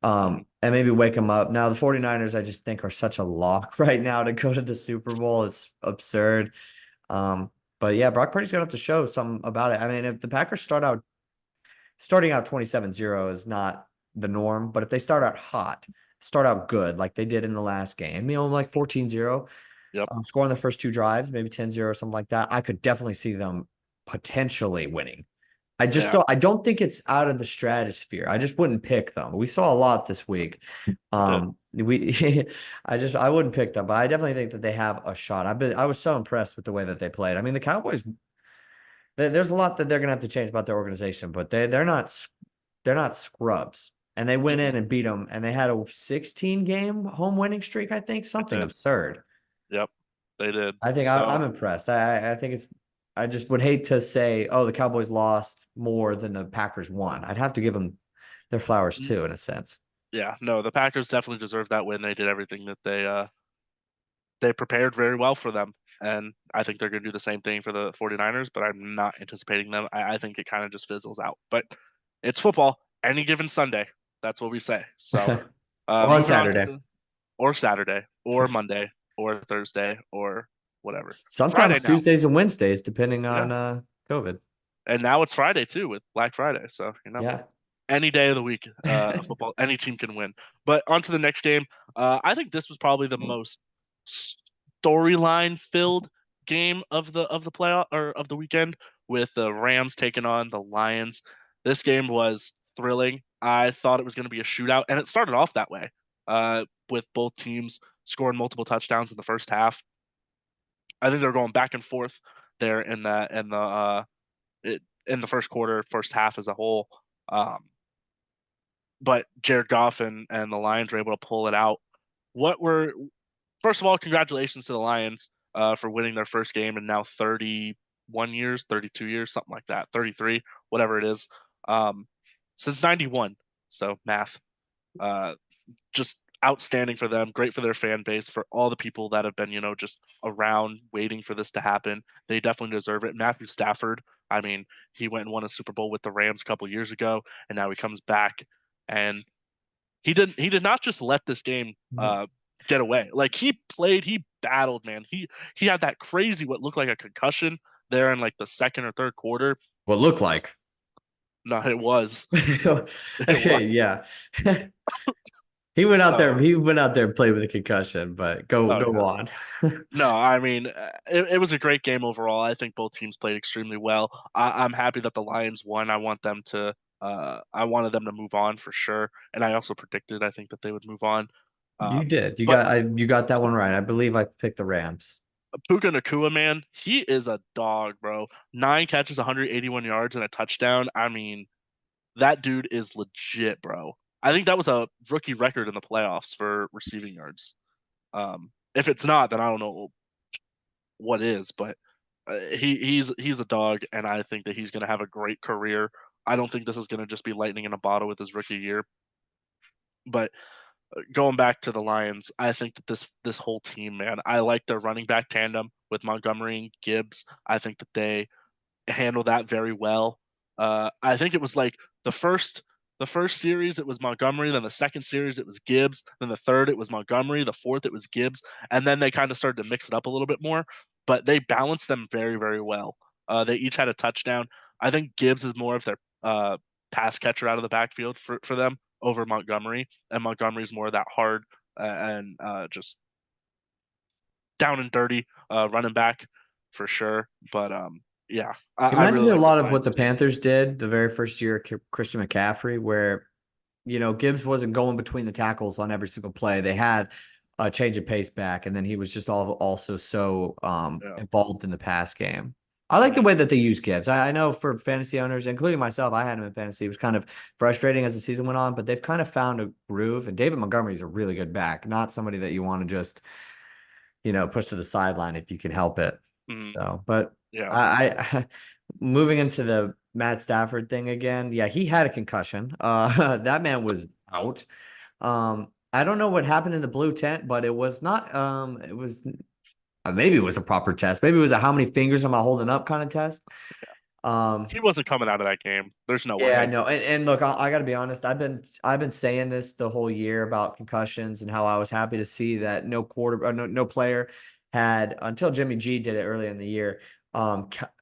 Speaker 1: Mhm.
Speaker 2: And maybe wake them up. Now the 49ers I just think are such a lock right now to go to the Super Bowl. It's absurd. But yeah, Brock Purdy's gonna have to show something about it. I mean, if the Packers starting out 27-0 is not the norm, but if they start out hot, start out good like they did in the last game, like 14-0,
Speaker 1: Yep.
Speaker 2: scoring the first two drives, maybe 10-0 or something like that, I could definitely see them potentially winning.
Speaker 1: Yeah.
Speaker 2: I don't think it's out of the stratosphere. I just wouldn't pick them. We saw a lot this week.
Speaker 1: We did.
Speaker 2: We I wouldn't pick them, but I definitely think that they have a shot. I was so impressed with the way that they played. I mean, the Cowboys, there's a lot that they're gonna have to change about their organization, but they're not scrubs. And they went
Speaker 1: Mm-mm.
Speaker 2: in and beat them, and they had a 16 game home winning streak, I think,
Speaker 1: They
Speaker 2: something
Speaker 1: did.
Speaker 2: absurd.
Speaker 1: Yep. They did.
Speaker 2: I think I'm
Speaker 1: So,
Speaker 2: impressed. I think it's I just would hate to say, oh, the Cowboys lost more than the Packers won. I'd have to give them their flowers
Speaker 1: mm,
Speaker 2: too, in a sense.
Speaker 1: yeah, no, the Packers definitely deserve that win. They did everything that they prepared very well for them. And I think they're going to do the same thing for the 49ers, but I'm not anticipating them. I think it kind of just fizzles out. But it's football, any given Sunday. That's what we say. So,
Speaker 2: Or on
Speaker 1: moving on to
Speaker 2: Saturday.
Speaker 1: the, or Saturday, or Monday, or Thursday, or whatever. Friday
Speaker 2: Sometimes
Speaker 1: now.
Speaker 2: Tuesdays and Wednesdays, depending
Speaker 1: Yeah.
Speaker 2: on COVID.
Speaker 1: And now it's Friday too with Black Friday. So,
Speaker 2: Yeah.
Speaker 1: any day of the week, football, any team can win. But on to the next game. I think this was probably the most storyline filled game of the playoff or of the weekend with the Rams taking on the Lions. This game was thrilling. I thought it was going to be a shootout, and it started off that way, with both teams scoring multiple touchdowns in the first half. I think they're going back and forth there in the first quarter, first half as a whole. Um, but Jared Goff and the Lions were able to pull it out. What were First of all, congratulations to the Lions for winning their first game in now 31 years, 32 years, something like that, 33, whatever it is, um, since 91. So math, uh, just outstanding for them, great for their fan base, for all the people that have been, just around waiting for this to happen. They definitely deserve it. Matthew Stafford, I mean, he went and won a Super Bowl with the Rams a couple years ago, and now he comes back and he did not just let this game get away. Like he played, he battled, man. He had that crazy what looked like a concussion there in like the second or third quarter.
Speaker 2: What looked like.
Speaker 1: No, it was.
Speaker 2: So,
Speaker 1: It was.
Speaker 2: okay, yeah.
Speaker 1: So,
Speaker 2: He went out there and played with a concussion, but
Speaker 1: oh
Speaker 2: go
Speaker 1: yeah.
Speaker 2: on.
Speaker 1: No, I mean, it was a great game overall. I think both teams played extremely well. I'm happy that the Lions won. I wanted them to move on for sure, and I also predicted I think that they would move on.
Speaker 2: You
Speaker 1: Um,
Speaker 2: did.
Speaker 1: but
Speaker 2: You got that one right. I believe I picked the Rams.
Speaker 1: Puka Nakua, man, he is a dog, bro. 9 catches, 181 yards, and a touchdown. I mean, that dude is legit, bro. I think that was a rookie record in the playoffs for receiving yards. If it's not, then I don't know what is, but He's a dog, and I think that he's going to have a great career. I don't think this is going to just be lightning in a bottle with his rookie year. But going back to the Lions, I think that this whole team, man, I like their running back tandem with Montgomery and Gibbs. I think that they handle that very well. I think it was like the first the first series it was Montgomery, then the second series it was Gibbs, then the third it was Montgomery, the fourth it was Gibbs, and then they kind of started to mix it up a little bit more. But they balanced them very very well. They each had a touchdown. I think Gibbs is more of their pass catcher out of the backfield for them over Montgomery, and Montgomery's more of that hard and just down and dirty running back for sure. But yeah,
Speaker 2: It
Speaker 1: I
Speaker 2: reminds
Speaker 1: really
Speaker 2: me a
Speaker 1: like
Speaker 2: lot
Speaker 1: this
Speaker 2: of what
Speaker 1: Lions
Speaker 2: the
Speaker 1: team.
Speaker 2: Panthers did the very first year of Christian McCaffrey, where Gibbs wasn't going between the tackles on every single play. They had a change of pace back, and then he was just also so
Speaker 1: Yeah.
Speaker 2: involved in the pass game. I like the
Speaker 1: Mhm.
Speaker 2: way that they use Gibbs. I know for fantasy owners, including myself, I had him in fantasy. It was kind of frustrating as the season went on, but they've kind of found a groove. And David Montgomery is a really good back, not somebody that you want to just push to the sideline if you can help it.
Speaker 1: Mhm.
Speaker 2: So, but
Speaker 1: Yeah.
Speaker 2: I moving into the Matt Stafford thing again. Yeah, he had a concussion. That man was out. I don't know what happened in the blue tent, but it was not. It was maybe it was a proper test. Maybe it was a how many fingers am I holding up kind of test. Um,
Speaker 1: He wasn't coming out of that game. There's no
Speaker 2: yeah, I
Speaker 1: way.
Speaker 2: know. And look, I got to be honest. I've been saying this the whole year about concussions and how I was happy to see that no player had until Jimmy G did it early in the year.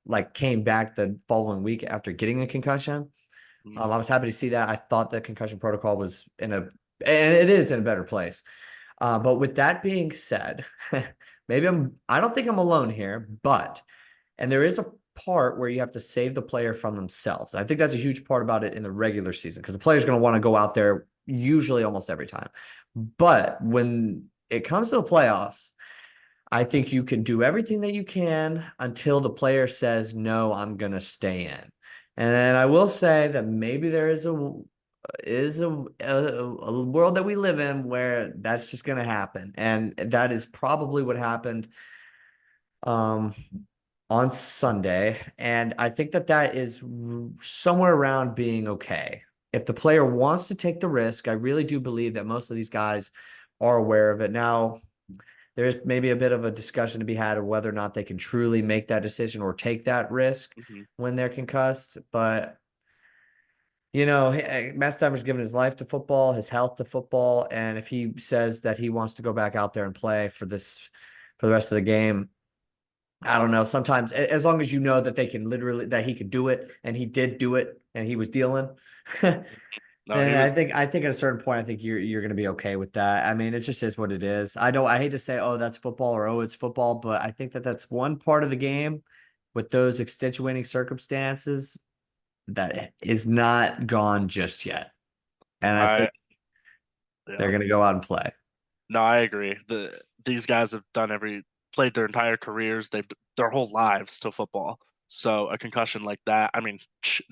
Speaker 2: Like came back the following week after getting a concussion.
Speaker 1: Mhm.
Speaker 2: I was happy to see that. I thought the concussion protocol was and it is in a better place. But with that being said, I don't think I'm alone here, but and there is a part where you have to save the player from themselves. I think that's a huge part about it in the regular season because the player's going to want to go out there usually almost every time. But when it comes to the playoffs, I think you can do everything that you can until the player says, no, I'm going to stay in. And I will say that maybe there is a world that we live in where that's just going to happen. And that is probably what happened um, on Sunday. And I think that that is somewhere around being okay. If the player wants to take the risk, I really do believe that most of these guys are aware of it. Now, there's maybe a bit of a discussion to be had of whether or not they can truly make that decision or take that risk
Speaker 1: Mhm.
Speaker 2: when they're concussed. But Matt Stafford's given his life to football, his health to football, and if he says that he wants to go back out there and play for the rest of the game, I don't know. Sometimes, as long as you know that they can literally that he could do it, and he did do it, and he was dealing, then
Speaker 1: No, he was.
Speaker 2: I think at a certain point, I think you're going to be okay with that. I mean, it just is what it is. I hate to say, oh, that's football or oh, it's football, but I think that that's one part of the game with those extenuating circumstances that is not gone just yet, and I
Speaker 1: I
Speaker 2: think they're
Speaker 1: Yeah.
Speaker 2: going to go out and play.
Speaker 1: No, I agree. These guys have played their entire careers, their whole lives to football. So a concussion like that, I mean,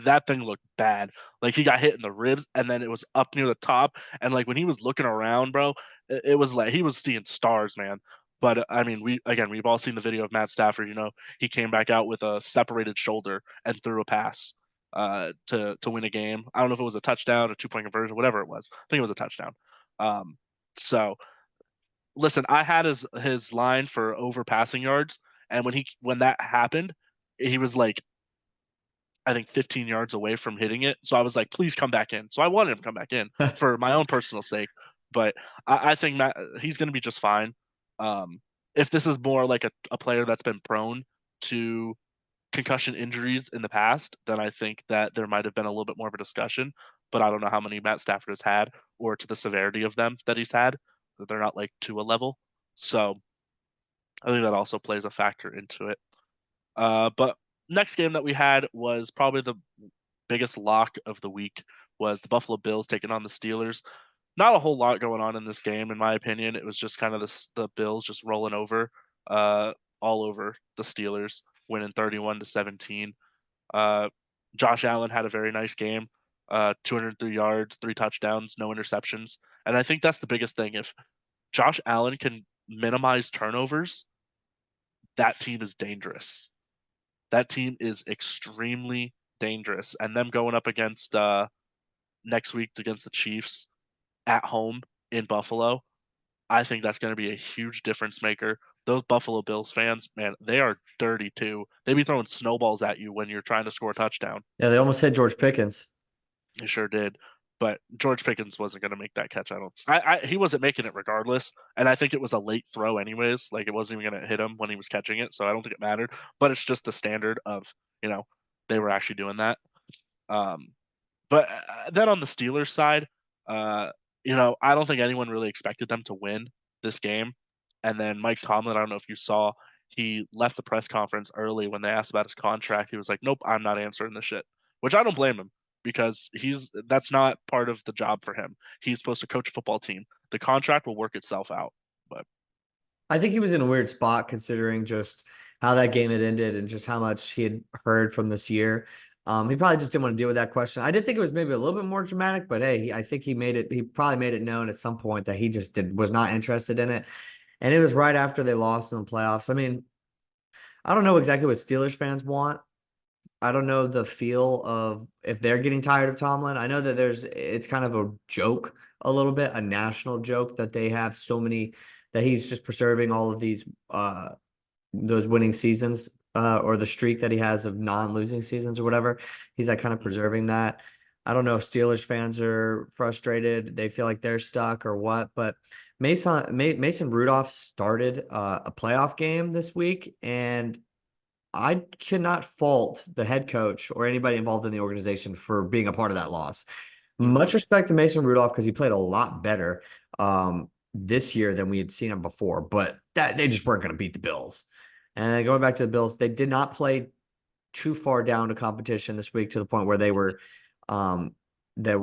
Speaker 1: that thing looked bad. Like he got hit in the ribs, and then it was up near the top, and like when he was looking around, bro, it was like he was seeing stars, man. But I mean, we've all seen the video of Matt Stafford. He came back out with a separated shoulder and threw a pass to win a game. I don't know if it was a touchdown, a 2 point conversion, whatever it was. I think it was a touchdown. Um, so listen, I had his line for over passing yards, and when that happened, he was like I think 15 yards away from hitting it. So I was like, please come back in. So I wanted him to come back in for my own personal sake, but I think Matt, he's going to be just fine. Um, if this is more like a player that's been prone to concussion injuries in the past, then I think that there might have been a little bit more of a discussion. But I don't know how many Matt Stafford has had or to the severity of them that he's had. That they're not like to a level. So I think that also plays a factor into it. But next game that we had was probably the biggest lock of the week was the Buffalo Bills taking on the Steelers. Not a whole lot going on in this game, in my opinion. It was just kind of the Bills just rolling over, uh, all over the Steelers, winning 31-17. Uh, Josh Allen had a very nice game, 203 yards, 3 touchdowns, no interceptions, and I think that's the biggest thing. If Josh Allen can minimize turnovers, that team is dangerous. That team is extremely dangerous, and them going up against next week against the Chiefs at home in Buffalo, I think that's going to be a huge difference maker. Those Buffalo Bills fans, man, they are dirty too. They be throwing snowballs at you when you're trying to score a touchdown.
Speaker 2: Yeah, they almost hit George Pickens.
Speaker 1: They sure did. But George Pickens wasn't going to make that catch. I don't. He wasn't making it regardless, and I think it was a late throw anyways. Like it wasn't even going to hit him when he was catching it, so I don't think it mattered. But it's just the standard of you know they were actually doing that. Um, but then on the Steelers side, uh, I don't think anyone really expected them to win this game. And then Mike Tomlin, I don't know if you saw, he left the press conference early when they asked about his contract. He was like, "Nope, I'm not answering this shit," which I don't blame him because that's not part of the job for him. He's supposed to coach a football team. The contract will work itself out. But
Speaker 2: I think he was in a weird spot considering just how that game had ended and just how much he had heard from this year. He probably just didn't want to deal with that question. I did think it was maybe a little bit more dramatic, but hey, I think he made it. He probably made it known at some point that he just was not interested in it. And it was right after they lost in the playoffs. I mean, I don't know exactly what Steelers fans want. I don't know the feel of if they're getting tired of Tomlin. I know that it's kind of a joke, a little bit, a national joke that they have so many that he's just preserving all of those winning seasons or the streak that he has of non-losing seasons or whatever. He's like kind of preserving that. I don't know if Steelers fans are frustrated, they feel like they're stuck or what, but Mason Rudolph started a playoff game this week, and I cannot fault the head coach or anybody involved in the organization for being a part of that loss.
Speaker 1: mhm,
Speaker 2: Much respect to Mason Rudolph because he played a lot better this year than we had seen him before, but that they just weren't going to beat the Bills. And going back to the Bills, they did not play too far down to competition this week to the point where they
Speaker 1: mhm.
Speaker 2: were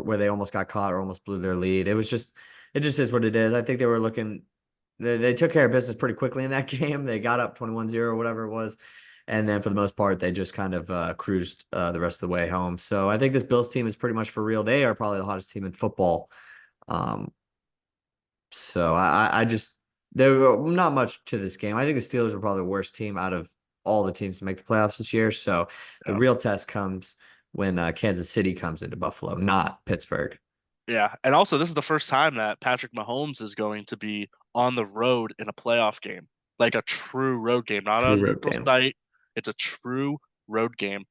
Speaker 2: where they almost got caught or almost blew their lead. It just is what it is. I think they were looking they took care of business pretty quickly in that game. They got up 21-0 or whatever it was. And then for the most part, they just kind of cruised the rest of the way home. So I think this Bills team is pretty much for real. They are probably the hottest team in football. Um, so I just there were not much to this game. I think the Steelers were probably the worst team out of all the teams to make the playoffs this year. So the
Speaker 1: Yeah.
Speaker 2: real test comes when Kansas City comes into Buffalo, not Pittsburgh.
Speaker 1: Yeah, and also this is the first time that Patrick Mahomes is going to be on the road in a playoff game, like a true road game, not a
Speaker 2: True road
Speaker 1: neutral
Speaker 2: game.
Speaker 1: site. It's a true road game.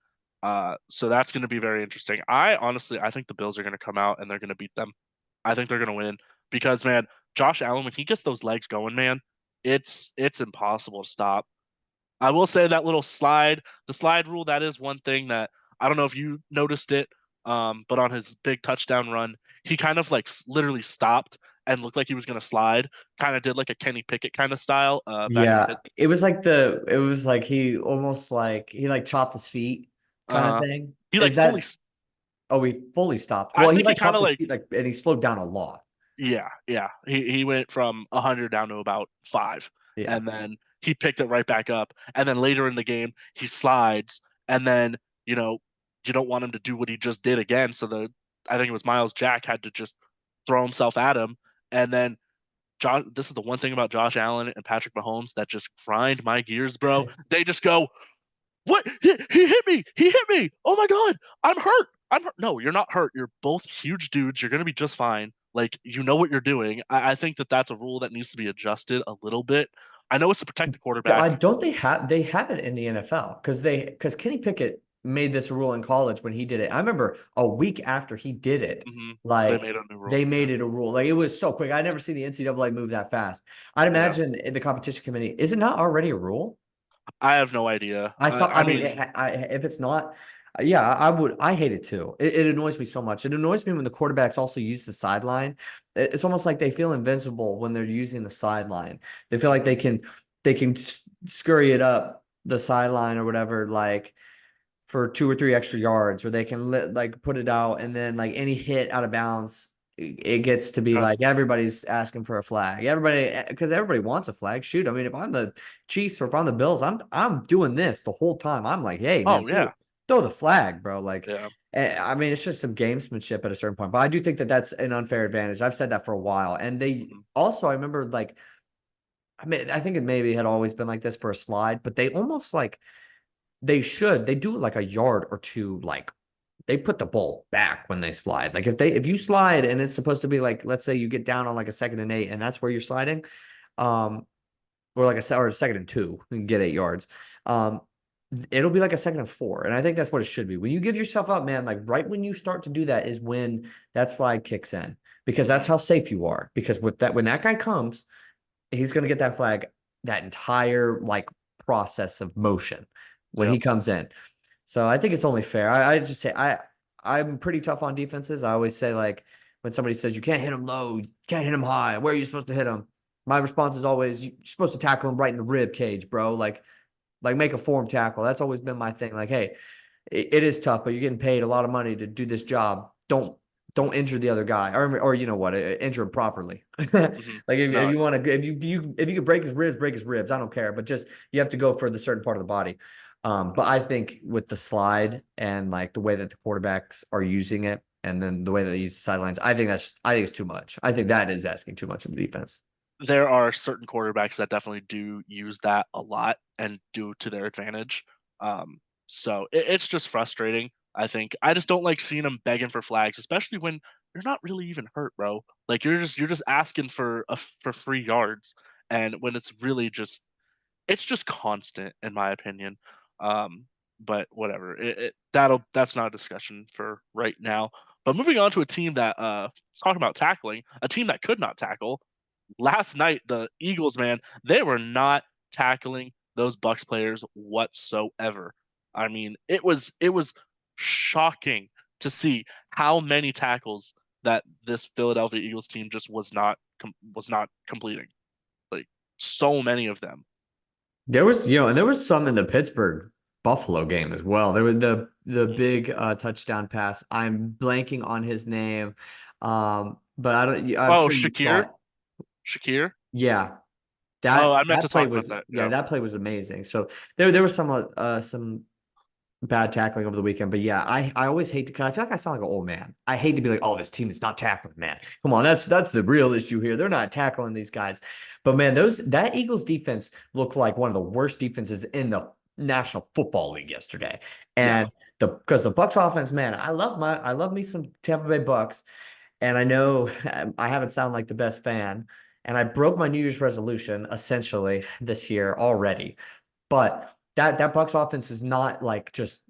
Speaker 1: So that's going to be very interesting. I think the Bills are going to come out and they're going to beat them. I think they're going to win because man, Josh Allen when he gets those legs going, man, it's impossible to stop. I will say that little slide, the slide rule, that is one thing that I don't know if you noticed it, but on his big touchdown run, he kind of like literally stopped and looked like he was going to slide, kind of did like a Kenny Pickett kind of style back in
Speaker 2: Yeah,
Speaker 1: Pitt.
Speaker 2: it was like he almost like he like chopped his feet kind of
Speaker 1: Uh,
Speaker 2: thing.
Speaker 1: he
Speaker 2: Is
Speaker 1: like fully,
Speaker 2: that oh he fully stopped.
Speaker 1: I
Speaker 2: Well, he
Speaker 1: think he
Speaker 2: like
Speaker 1: kind
Speaker 2: chopped
Speaker 1: of
Speaker 2: his
Speaker 1: like,
Speaker 2: feet like and he slowed down a lot.
Speaker 1: yeah, yeah. He went from 100 down to about five,
Speaker 2: Yeah.
Speaker 1: and then he picked it right back up. And then later in the game, he slides, and then you know you don't want him to do what he just did again. So I think it was Miles Jack had to just throw himself at him, and then Josh. This is the one thing about Josh Allen and Patrick Mahomes that just grind my gears, bro. They just go, what? He hit me. He hit me. Oh my God. I'm hurt. I'm hurt. No, you're not hurt. You're both huge dudes. You're going to be just fine. Like, you know what you're doing. I think that that's a rule that needs to be adjusted a little bit. I know it's to protect the
Speaker 2: I
Speaker 1: quarterback.
Speaker 2: don't they have it in the NFL because Kenny Pickett made this rule in college when he did it. I remember a week after he did it,
Speaker 1: They
Speaker 2: like
Speaker 1: made a new rule.
Speaker 2: they
Speaker 1: Yeah.
Speaker 2: made it a rule. Like it was so quick. I never seen the NCAA move that fast. I'd
Speaker 1: Yeah.
Speaker 2: imagine in the competition committee, is it not already a rule?
Speaker 1: I have no idea.
Speaker 2: I thought,
Speaker 1: I mean,
Speaker 2: if it's not, yeah, I hate it too. It annoys me so much. It annoys me when the quarterbacks also use the sideline. It's almost like they feel invincible when they're using the sideline. They feel like
Speaker 1: mhm.
Speaker 2: they can scurry it up the sideline or whatever, like for 2 or 3 extra yards, or they can like put it out, and then like any hit out of bounds, it gets to be
Speaker 1: Uh,
Speaker 2: like everybody's asking for a flag. Everybody, because everybody wants a flag. Shoot, I mean, if I'm the Chiefs or if I'm the Bills, I'm doing this the whole time. I'm like, hey man,
Speaker 1: oh, yeah.
Speaker 2: throw the flag, bro. Like,
Speaker 1: Yeah.
Speaker 2: I mean, it's just some gamesmanship at a certain point. But I do think that that's an unfair advantage. I've said that for a while, and they
Speaker 1: Mhm.
Speaker 2: also I remember like I mean, I think it maybe had always been like this for a slide, but they almost like they should. They do it like a yard or two. Like they put the ball back when they slide. Like if you slide and it's supposed to be like, let's say you get down on like a 2nd and 8 and that's where you're sliding, um, or like or a 2nd and 2, you can get 8 yards. Um, it'll be like a 2nd and 4. And I think that's what it should be. When you give yourself up, man, like right when you start to do that is when that slide kicks in. Because that's
Speaker 1: Hmm.
Speaker 2: how safe you are. Because with that, when that guy comes, he's going to get that flag that entire like process of motion when he
Speaker 1: Yep.
Speaker 2: comes in. So I think it's only fair. I just say I'm pretty tough on defenses. I always say like when somebody says you can't hit him low, you can't hit him high, where are you supposed to hit him? My response is always you're supposed to tackle him right in the rib cage, bro. Like make a form tackle. That's always been my thing. Like, hey, it is tough, but you're getting paid a lot of money to do this job. Don't injure the other guy, or you know what, injure him properly.
Speaker 1: Hmm.
Speaker 2: Like if
Speaker 1: No,
Speaker 2: you want to, if you could break his ribs. I don't care, but just you have to go for the certain part of the body. But I think with the slide and like the way that the quarterbacks are using it, and then the way that they use the sidelines, I think it's too much. I think that is asking too much of the defense.
Speaker 1: there are certain quarterbacks that definitely do use that a lot and do to their advantage. Um, so it's just frustrating. I think I just don't like seeing them begging for flags, especially when you're not really even hurt, bro. Like you're just asking for free yards, and when it's really just it's just constant, in my opinion. Um, but whatever, that's not a discussion for right now. But moving on to a team that talking about tackling, a team that could not tackle last night, the Eagles, man, they were not tackling those Bucks players whatsoever. I mean, it was shocking to see how many tackles that this Philadelphia Eagles team just was not completing. Like so many of them.
Speaker 2: There was, and there was some in the Pittsburgh Buffalo game as well. There was the
Speaker 1: Mhm.
Speaker 2: big touchdown pass. I'm blanking on his name, but I don't. I'm
Speaker 1: Oh,
Speaker 2: sure you saw
Speaker 1: Shakir,
Speaker 2: it.
Speaker 1: Shakir.
Speaker 2: Yeah,
Speaker 1: Oh, I meant
Speaker 2: that
Speaker 1: to
Speaker 2: play
Speaker 1: talk about
Speaker 2: was
Speaker 1: that.
Speaker 2: yeah,
Speaker 1: Yeah.
Speaker 2: that play was amazing. So there was some bad tackling over the weekend. But yeah, I always hate to, cause I feel like I sound like an old man. I hate to be like, oh, this team is not tackling, man. Come on, that's the real issue here. They're not tackling these guys. But man, that Eagles defense looked like one of the worst defenses in the National Football League yesterday.
Speaker 1: Yeah.
Speaker 2: And because the Bucks offense, man, I love me some Tampa Bay Bucks. And I know I haven't sounded like the best fan. And I broke my New Year's resolution essentially this year already. But that Bucks offense is not like just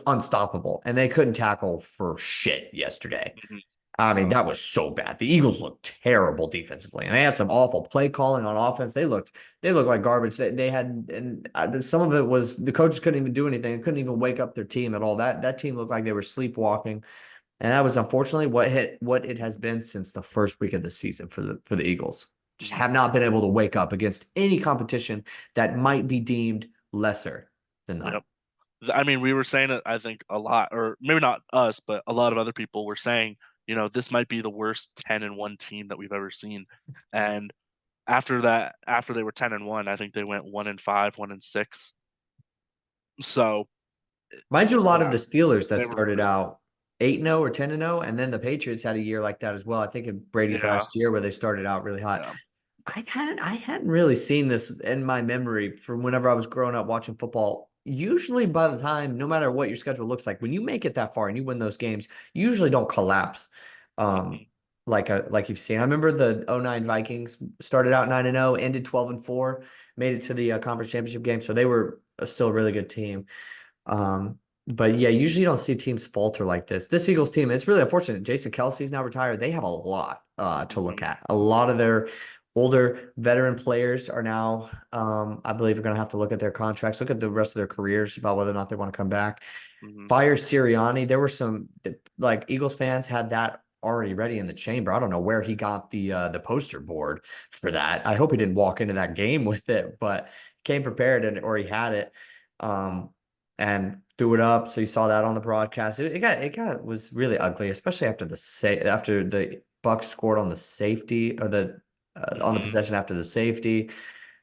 Speaker 2: unstoppable, and they couldn't tackle for shit yesterday.
Speaker 1: Mhm.
Speaker 2: I mean,
Speaker 1: No.
Speaker 2: that was so bad. The Eagles looked terrible defensively, and they had some awful play calling on offense. They looked like garbage. They had, and some of it was the coaches couldn't even do anything. They couldn't even wake up their team at all. That team looked like they were sleepwalking, and that was unfortunately what it has been since the first week of the season for the Eagles. Just
Speaker 1: Mhm.
Speaker 2: have not been able to wake up against any competition that might be deemed lesser than them.
Speaker 1: Yep. I mean, we were saying it, I think, a lot, or maybe not us, but a lot of other people were saying, this might be the worst 10-1 team that we've ever seen. And after that, after they were 10-1, I think they went 1-5, 1-6. So
Speaker 2: Mind you, a lot of
Speaker 1: yeah,
Speaker 2: the Steelers that
Speaker 1: they were
Speaker 2: started
Speaker 1: really,
Speaker 2: out 8-0 or 10-0, and then the Patriots had a year like that as well. I think in Brady's
Speaker 1: yeah,
Speaker 2: last year where they started out really hot.
Speaker 1: yeah.
Speaker 2: I hadn't really seen this in my memory from whenever I was growing up watching football. Usually by the time, no matter what your schedule looks like, when you make it that far and you win those games, you usually don't collapse. Um,
Speaker 1: Hmm.
Speaker 2: like you've seen. I remember the '09 Vikings started out 9-0, ended 12-4, made it to the conference championship game. So they were still a really good team. But yeah, usually you don't see teams falter like this. This Eagles team, it's really unfortunate. Jason Kelsey's now retired. They have a lot to look
Speaker 1: Hmm.
Speaker 2: at. A lot of their older veteran players are now, I believe, are going to have to look at their contracts, look at the rest of their careers about whether or not they want to come back.
Speaker 1: Hmm.
Speaker 2: Fire Sirianni. There were some like Eagles fans had that already ready in the chamber. I don't know where he got the poster board for that. I hope he didn't walk into that game with it, but came prepared or he had it. Um, and threw it up. So you saw that on the broadcast. It got was really ugly, especially after the Bucks scored on the safety or the on the
Speaker 1: Hmm.
Speaker 2: possession after the safety.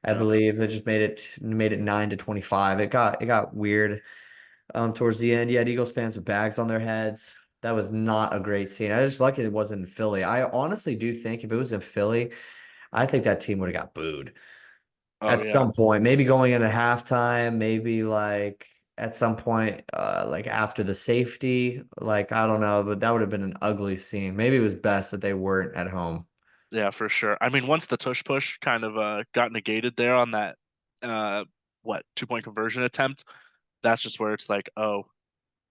Speaker 2: I
Speaker 1: Yep.
Speaker 2: believe it just made it 9-25. It got weird towards the end. You had Eagles fans with bags on their heads. That was not a great scene. I just lucky it wasn't in Philly. I honestly do think if it was in Philly, I think that team would have got booed
Speaker 1: Oh
Speaker 2: at
Speaker 1: yeah.
Speaker 2: some point, maybe going into halftime, maybe like at some point, like after the safety. Like, I don't know, but that would have been an ugly scene. Maybe it was best that they weren't at home.
Speaker 1: Yeah, for sure. I mean, once the tush push kind of got negated there on that uh what 2 point conversion attempt, that's just where it's like, oh,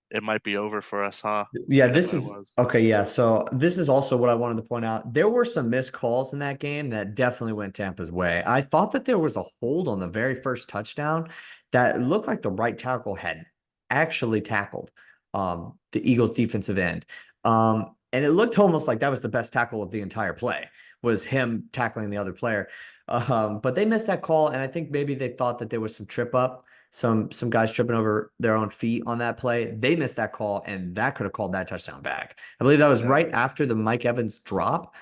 Speaker 1: it might be over for us, huh?
Speaker 2: Yeah,
Speaker 1: And
Speaker 2: this
Speaker 1: then it
Speaker 2: is
Speaker 1: was.
Speaker 2: okay. Yeah, so this is also what I wanted to point out. There were some missed calls in that game that definitely went Tampa's way. I thought that there was a hold on the very first touchdown that looked like the right tackle had actually tackled the Eagles defensive end. And it looked almost like that was the best tackle of the entire play, was him tackling the other player. But they missed that call, and I think maybe they thought that there was some trip up, some guys tripping over their own feet on that play. They missed that call, and that could have called that touchdown back. I believe that was
Speaker 1: Yeah.
Speaker 2: right after the Mike Evans drop.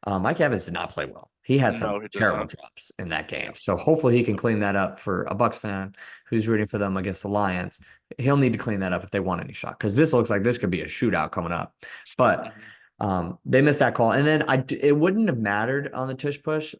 Speaker 2: Mike Evans did not play well. He had some
Speaker 1: No, he did
Speaker 2: terrible
Speaker 1: not.
Speaker 2: drops in that game.
Speaker 1: Yeah.
Speaker 2: So hopefully he can
Speaker 1: Yep.
Speaker 2: clean that up for a Bucks fan who's rooting for them against the Lions. He'll need to clean that up if they want any shot, because this looks like this could be a shootout coming up. But
Speaker 1: Mhm.
Speaker 2: they missed that call, and then it wouldn't have mattered on the tush push.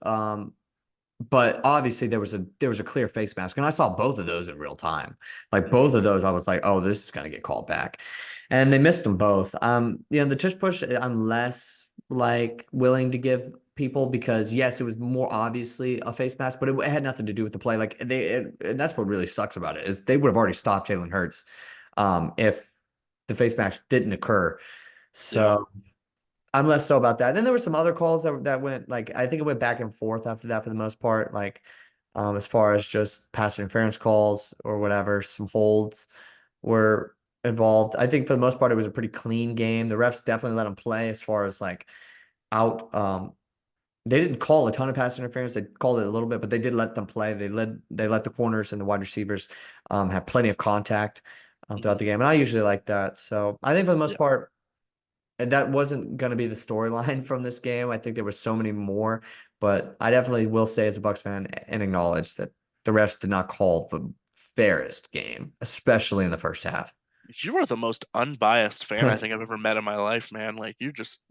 Speaker 2: But obviously there was a clear face mask, and I saw both of those in real time. Like
Speaker 1: Mhm.
Speaker 2: both of those, I was like, oh, this is gonna get called back, and they missed them both. The tush push, I'm less like willing to give people, because yes, it was more obviously a face mask, but it had nothing to do with the play. Like and that's what really sucks about it, is they would have already stopped Jalen Hurts, if the face mask didn't occur.
Speaker 1: Yeah.
Speaker 2: So I'm less so about that. Then there were some other calls that went, like, I think it went back and forth after that for the most part. Like, as far as just pass interference calls or whatever, some holds were involved. I think for the most part it was a pretty clean game. The refs definitely let them play as far as like out. They didn't call a ton of pass interference. They called it a little bit, but they did let them play. They let the corners and the wide receivers have plenty of contact throughout
Speaker 1: Mhm.
Speaker 2: the game, and I usually like that. So I think for the most
Speaker 1: Yeah.
Speaker 2: part and that wasn't going to be the storyline from this game. I think there were so many more, but I definitely will say as a Bucks fan and acknowledge that the refs did not call the fairest game, especially in the first half.
Speaker 1: You are the most unbiased fan I think I've ever met in my life, man. Like you just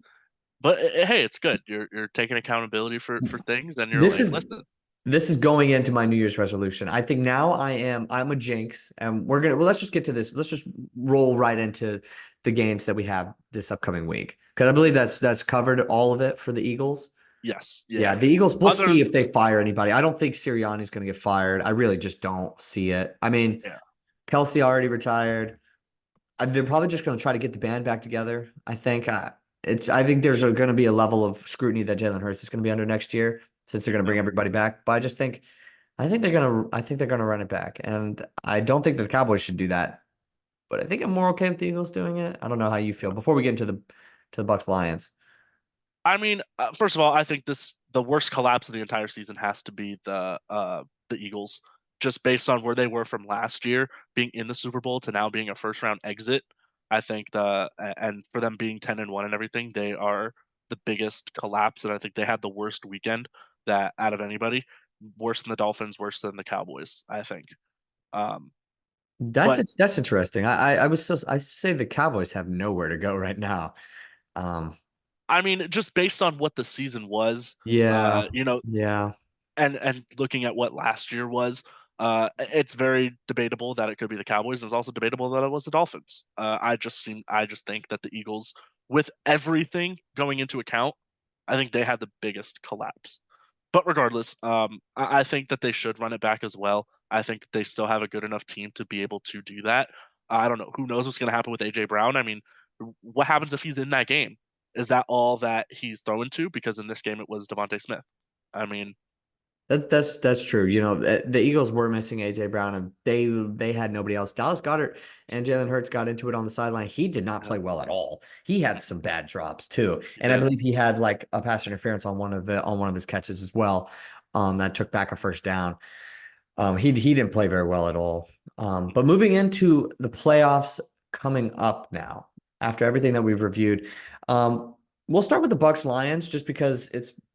Speaker 1: but hey, it's good. You're taking accountability for things and you're
Speaker 2: This
Speaker 1: like,
Speaker 2: is
Speaker 1: listen,
Speaker 2: this is going into my New Year's resolution. I think now I'm a jinx, and let's just get to this. Let's just roll right into the games that we have this upcoming week, because I believe that's covered all of it for the Eagles.
Speaker 1: yes,
Speaker 2: Yeah,
Speaker 1: yeah.
Speaker 2: the Eagles, we'll
Speaker 1: Other
Speaker 2: see if they fire anybody. I don't think Sirianni's going to get fired. I really just don't see it. I mean,
Speaker 1: yeah.
Speaker 2: Kelsey already retired. They're probably just going to try to get the band back together. I think I think there's going to be a level of scrutiny that Jalen Hurts is going to be under next year, since they're going to
Speaker 1: Yeah.
Speaker 2: bring everybody back. But I think they're going to run it back, and I don't think that the Cowboys should do that. But I think I'm more okay with the Eagles doing it. I don't know how you feel before we get into the Bucks Lions.
Speaker 1: I mean, first of all, I think the worst collapse of the entire season has to be the Eagles, just based on where they were from last year, being in the Super Bowl to now being a first round exit. I think and for them being 10-1 and everything, they are the biggest collapse, and I think they had the worst weekend that out of anybody, worse than the Dolphins, worse than the Cowboys, I think. Um, but
Speaker 2: That's interesting. I say the Cowboys have nowhere to go right now. Um,
Speaker 1: I mean, just based on what the season was,
Speaker 2: yeah,
Speaker 1: you know,
Speaker 2: yeah.
Speaker 1: and looking at what last year was, it's very debatable that it could be the Cowboys. It's also debatable that it was the Dolphins. I just think that the Eagles, with everything going into account, I think they had the biggest collapse. But regardless, I think that they should run it back as well. I think that they still have a good enough team to be able to do that. I don't know. Who knows what's going to happen with AJ Brown? I mean, what happens if he's in that game? Is that all that he's throwing to? Because in this game it was Devontae Smith. I mean,
Speaker 2: That's true. You know, the Eagles were missing AJ Brown, and they had nobody else. Dallas Goedert and Jalen Hurts got into it on the sideline. He did not
Speaker 1: yeah,
Speaker 2: play well at all. He had some bad drops too,
Speaker 1: he
Speaker 2: and I
Speaker 1: did.
Speaker 2: believe he had like a pass interference on one of his catches as well. That took back a first down. He didn't play very well at all. But moving into the playoffs coming up now, after everything that we've reviewed, um, we'll start with the Bucks Lions, just because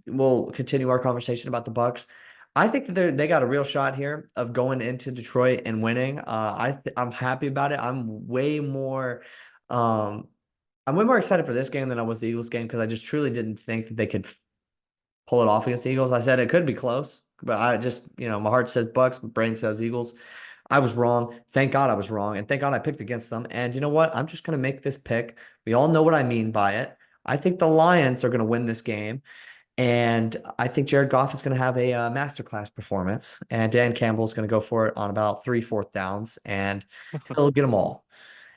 Speaker 2: we'll continue our conversation about the Bucks. I think that they got a real shot here of going into Detroit and winning. I'm happy about it. Um, I'm way more excited for this game than I was the Eagles game, because I just truly didn't think that they could pull it off against the Eagles. I said it could be close, but I just, my heart says Bucks, my brain says Eagles. I was wrong. Thank God I was wrong. And thank God I picked against them. And you know what? I'm just going to make this pick. We all know what I mean by it. I think the Lions are going to win this game. And I think Jared Goff is going to have a masterclass performance. And Dan Campbell is going to go for it on about three, fourth downs. And he'll get them all.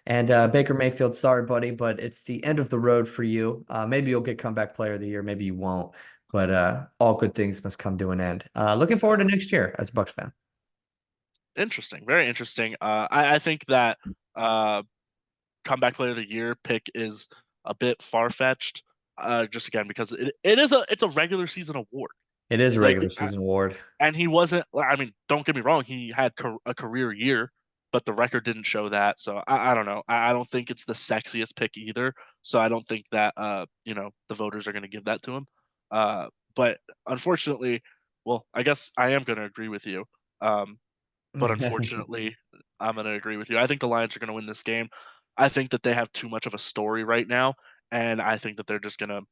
Speaker 2: And Baker Mayfield, sorry, buddy, but it's the end of the road for you. Maybe you'll get comeback player of the year. Maybe you won't. But all good things must come to an end. Looking forward to next year as a Bucks fan.
Speaker 1: Interesting, very interesting. I think that uh, comeback player of the year pick is a bit far-fetched. Just again because it's a regular season award.
Speaker 2: It is a
Speaker 1: Like
Speaker 2: regular season award.
Speaker 1: and he wasn't. I mean, don't get me wrong. He had a career year, but the record didn't show that. So I don't know. I don't think it's the sexiest pick either. So I don't think that the voters are going to give that to him. But unfortunately, well, I guess I am going to agree with you. But unfortunately, I'm going to agree with you. I think the Lions are going to win this game. I think that they have too much of a story right now, and I think that they're gonna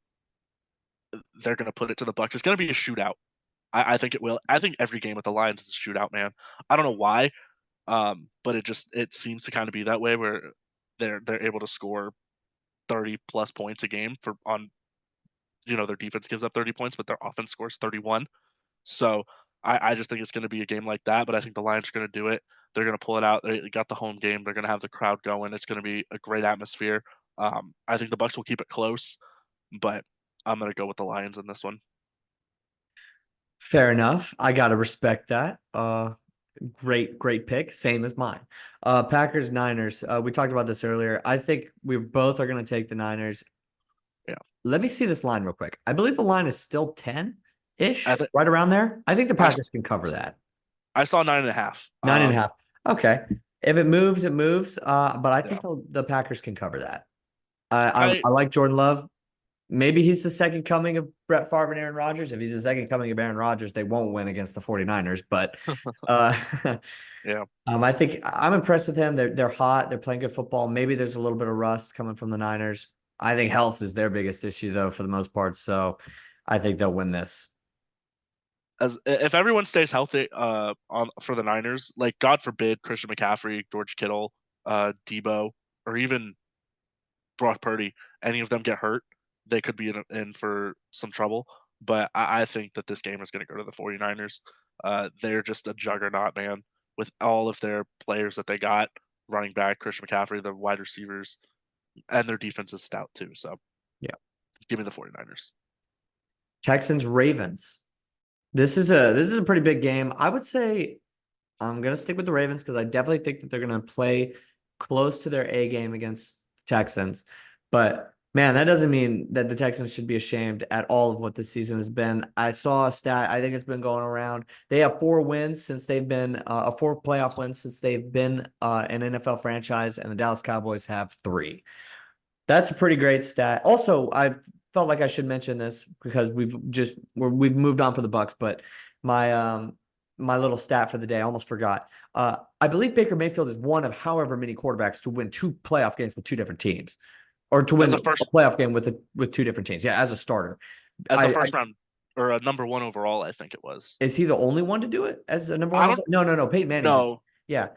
Speaker 1: put it to the Bucks. It's going to be a shootout. I think it will. I think every game with the Lions is a shootout, man. I don't know why, but it seems to kind of be that way where they're able to score 30 plus points a game for on their defense gives up 30 points, but their offense scores 31. So I just think it's going to be a game like that. But I think the Lions are going to do it. They're going to pull it out. They got the home game. They're going to have the crowd going. It's going to be a great atmosphere. I think the Bucks will keep it close, but I'm going to go with the Lions in this one.
Speaker 2: Fair enough. I gotta respect that. Great pick. Same as mine. Packers, Niners. We talked about this earlier. I think we both are gonna take the Niners.
Speaker 1: Yeah,
Speaker 2: Let me see this line real quick. I believe the line is still 10-ish,
Speaker 1: I think
Speaker 2: right around there. I think the
Speaker 1: I
Speaker 2: Packers can cover that.
Speaker 1: I saw 9.5.
Speaker 2: Nine and a half. Okay. If it moves, it moves. But I
Speaker 1: Yeah,
Speaker 2: think the Packers can cover that. I,
Speaker 1: I
Speaker 2: I like Jordan Love. Maybe he's the second coming of Brett Favre and Aaron Rodgers. If he's the second coming of Aaron Rodgers, they won't win against the 49ers. But uh,
Speaker 1: yeah.
Speaker 2: I think I'm impressed with him. They're hot. They're playing good football. Maybe there's a little bit of rust coming from the Niners. I think health is their biggest issue, though, for the most part. So I think they'll win this.
Speaker 1: As if everyone stays healthy on for the Niners, like God forbid Christian McCaffrey, George Kittle, Debo, or even Brock Purdy, any of them get hurt, they could be in for some trouble. But I think that this game is going to go to the 49ers. They're just a juggernaut, man, with all of their players that they got, running back, Christian McCaffrey, the wide receivers, and their defense is stout too. So
Speaker 2: Yeah.
Speaker 1: give me the 49ers.
Speaker 2: Texans, Ravens. This is a pretty big game. I would say I'm gonna stick with the Ravens because I definitely think that they're gonna play close to their A game against the Texans. But man, that doesn't mean that the Texans should be ashamed at all of what this season has been. I saw a stat, I think it's been going around. They have four wins since they've been a four playoff wins since they've been an NFL franchise, and the Dallas Cowboys have three. That's a pretty great stat. Also, I felt like I should mention this because we've moved on for the Bucks, but my little stat for the day, I almost forgot. I believe Baker Mayfield is one of however many quarterbacks to win two playoff games with two different teams, or to
Speaker 1: As
Speaker 2: win
Speaker 1: a
Speaker 2: a
Speaker 1: first
Speaker 2: playoff game with two different teams. Yeah, as a starter.
Speaker 1: as a
Speaker 2: I
Speaker 1: first round or a number one overall, I think it was.
Speaker 2: Is he the only one to do it as a number one?
Speaker 1: I don't
Speaker 2: No, no, no. Peyton Manning did.
Speaker 1: know.
Speaker 2: Yeah,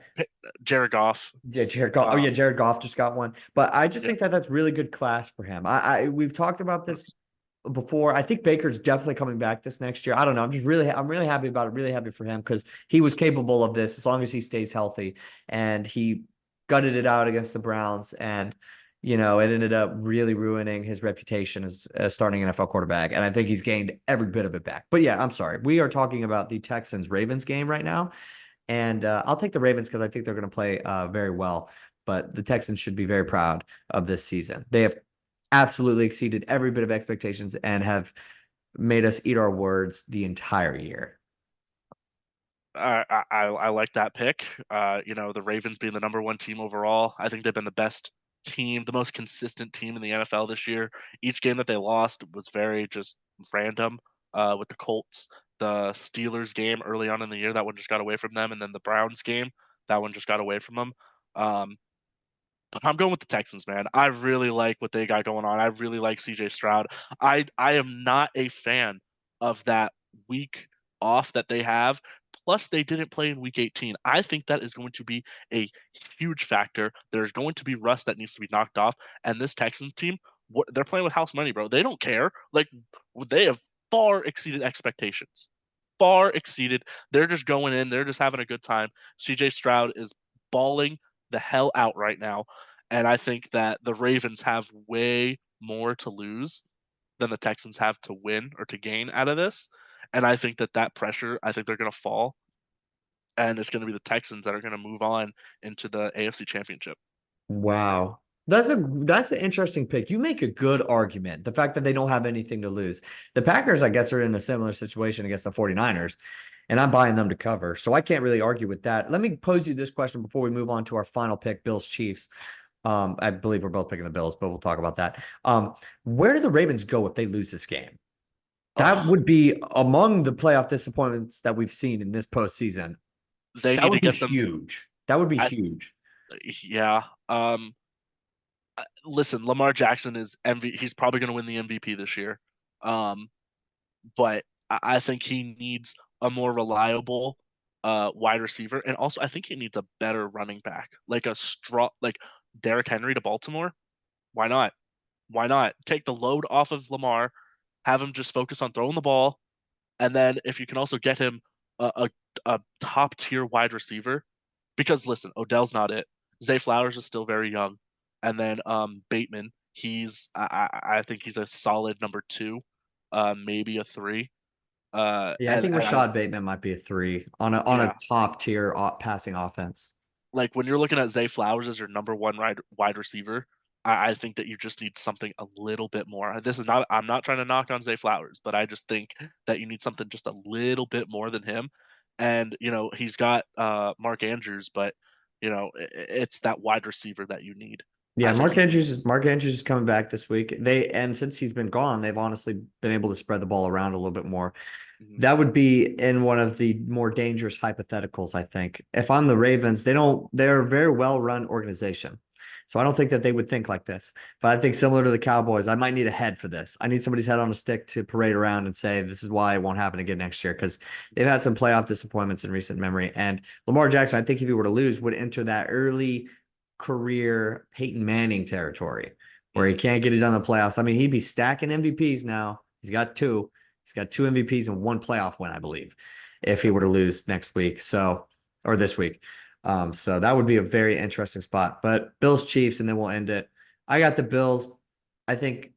Speaker 1: Jared Goff.
Speaker 2: yeah, Jared Goff. Oh
Speaker 1: Uh,
Speaker 2: yeah, Jared Goff just got one. But I just
Speaker 1: yeah,
Speaker 2: think that that's really good class for him. We've talked about this before. I think Baker's definitely coming back this next year. I don't know. I'm really happy about it. Really happy for him because he was capable of this as long as he stays healthy. And he gutted it out against the Browns, and it ended up really ruining his reputation as a starting NFL quarterback. And I think he's gained every bit of it back. But yeah, I'm sorry. We are talking about the Texans Ravens game right now. And I'll take the Ravens because I think they're going to play very well. But the Texans should be very proud of this season. They have absolutely exceeded every bit of expectations and have made us eat our words the entire year.
Speaker 1: I like that pick. The Ravens being the number one team overall, I think they've been the best team, the most consistent team in the NFL this year. Each game that they lost was very just random. With the Colts, the Steelers game early on in the year, that one just got away from them, and then the Browns game, that one just got away from them. Um, but I'm going with the Texans, man. I really like what they got going on. I really like CJ Stroud. I am not a fan of that week off that they have Plus, they didn't play in week 18. I think that is going to be a huge factor. There's going to be rust that needs to be knocked off. And this Texans team, they're playing with house money, bro. They don't care. Like, they have far exceeded expectations. Far exceeded. They're just going in, they're just having a good time. CJ Stroud is balling the hell out right now. And I think that the Ravens have way more to lose than the Texans have to win or to gain out of this. And I think that pressure, I think they're going to fall, and it's going to be the Texans that are going to move on into the AFC Championship.
Speaker 2: Wow. That's an interesting pick. You make a good argument. The fact that they don't have anything to lose. The Packers, I guess, are in a similar situation against the 49ers, and I'm buying them to cover. So I can't really argue with that. Let me pose you this question before we move on to our final pick, Bills Chiefs. I believe we're both picking the Bills, but we'll talk about that. Where do the Ravens go if they lose this game? That
Speaker 1: Oh,
Speaker 2: would be among the playoff disappointments that we've seen in this postseason.
Speaker 1: they
Speaker 2: That
Speaker 1: need
Speaker 2: would
Speaker 1: to
Speaker 2: be
Speaker 1: get them.
Speaker 2: huge. That would be
Speaker 1: I
Speaker 2: huge.
Speaker 1: Yeah. Listen, Lamar Jackson is MV. He's probably going to win the MVP this year. Um, but I think he needs a more reliable wide receiver, and also I think he needs a better running back, like like Derrick Henry to Baltimore. Why not? Why not take the load off of Lamar, have him just focus on throwing the ball, and then if you can also get him a top tier wide receiver, because listen, Odell's not it. Zay Flowers is still very young, and then Bateman, I think he's a solid number two, maybe a three.
Speaker 2: Yeah, I
Speaker 1: And
Speaker 2: think Rashad Bateman might be a three on a
Speaker 1: yeah,
Speaker 2: top tier passing offense.
Speaker 1: like when you're looking at Zay Flowers as your number one wide receiver, I think that you just need something a little bit more. This is not, I'm not trying to knock on Zay Flowers, but I just think that you need something just a little bit more than him. And, he's got Mark Andrews, but, it's that wide receiver that you need.
Speaker 2: Yeah,
Speaker 1: I think he needs.
Speaker 2: Mark Andrews is coming back this week. And since he's been gone, they've honestly been able to spread the ball around a little bit more.
Speaker 1: Mhm.
Speaker 2: That would be in one of the more dangerous hypotheticals, I think. If I'm the Ravens, they're a very well run organization. So I don't think that they would think like this. But I think similar to the Cowboys, I might need a head for this. I need somebody's head on a stick to parade around and say, this is why it won't happen again next year. Because they've had some playoff disappointments in recent memory. And Lamar Jackson, I think if he were to lose, would enter that early career Peyton Manning territory where he
Speaker 1: Mhm.
Speaker 2: can't get it done in the playoffs. I mean, he'd be stacking MVPs now. He's got two. He's got two MVPs and one playoff win, I believe, if he
Speaker 1: Yep.
Speaker 2: were to lose next week. So, or this week. So that would be a very interesting spot. But Bills Chiefs, and then we'll end it. I got the Bills. I think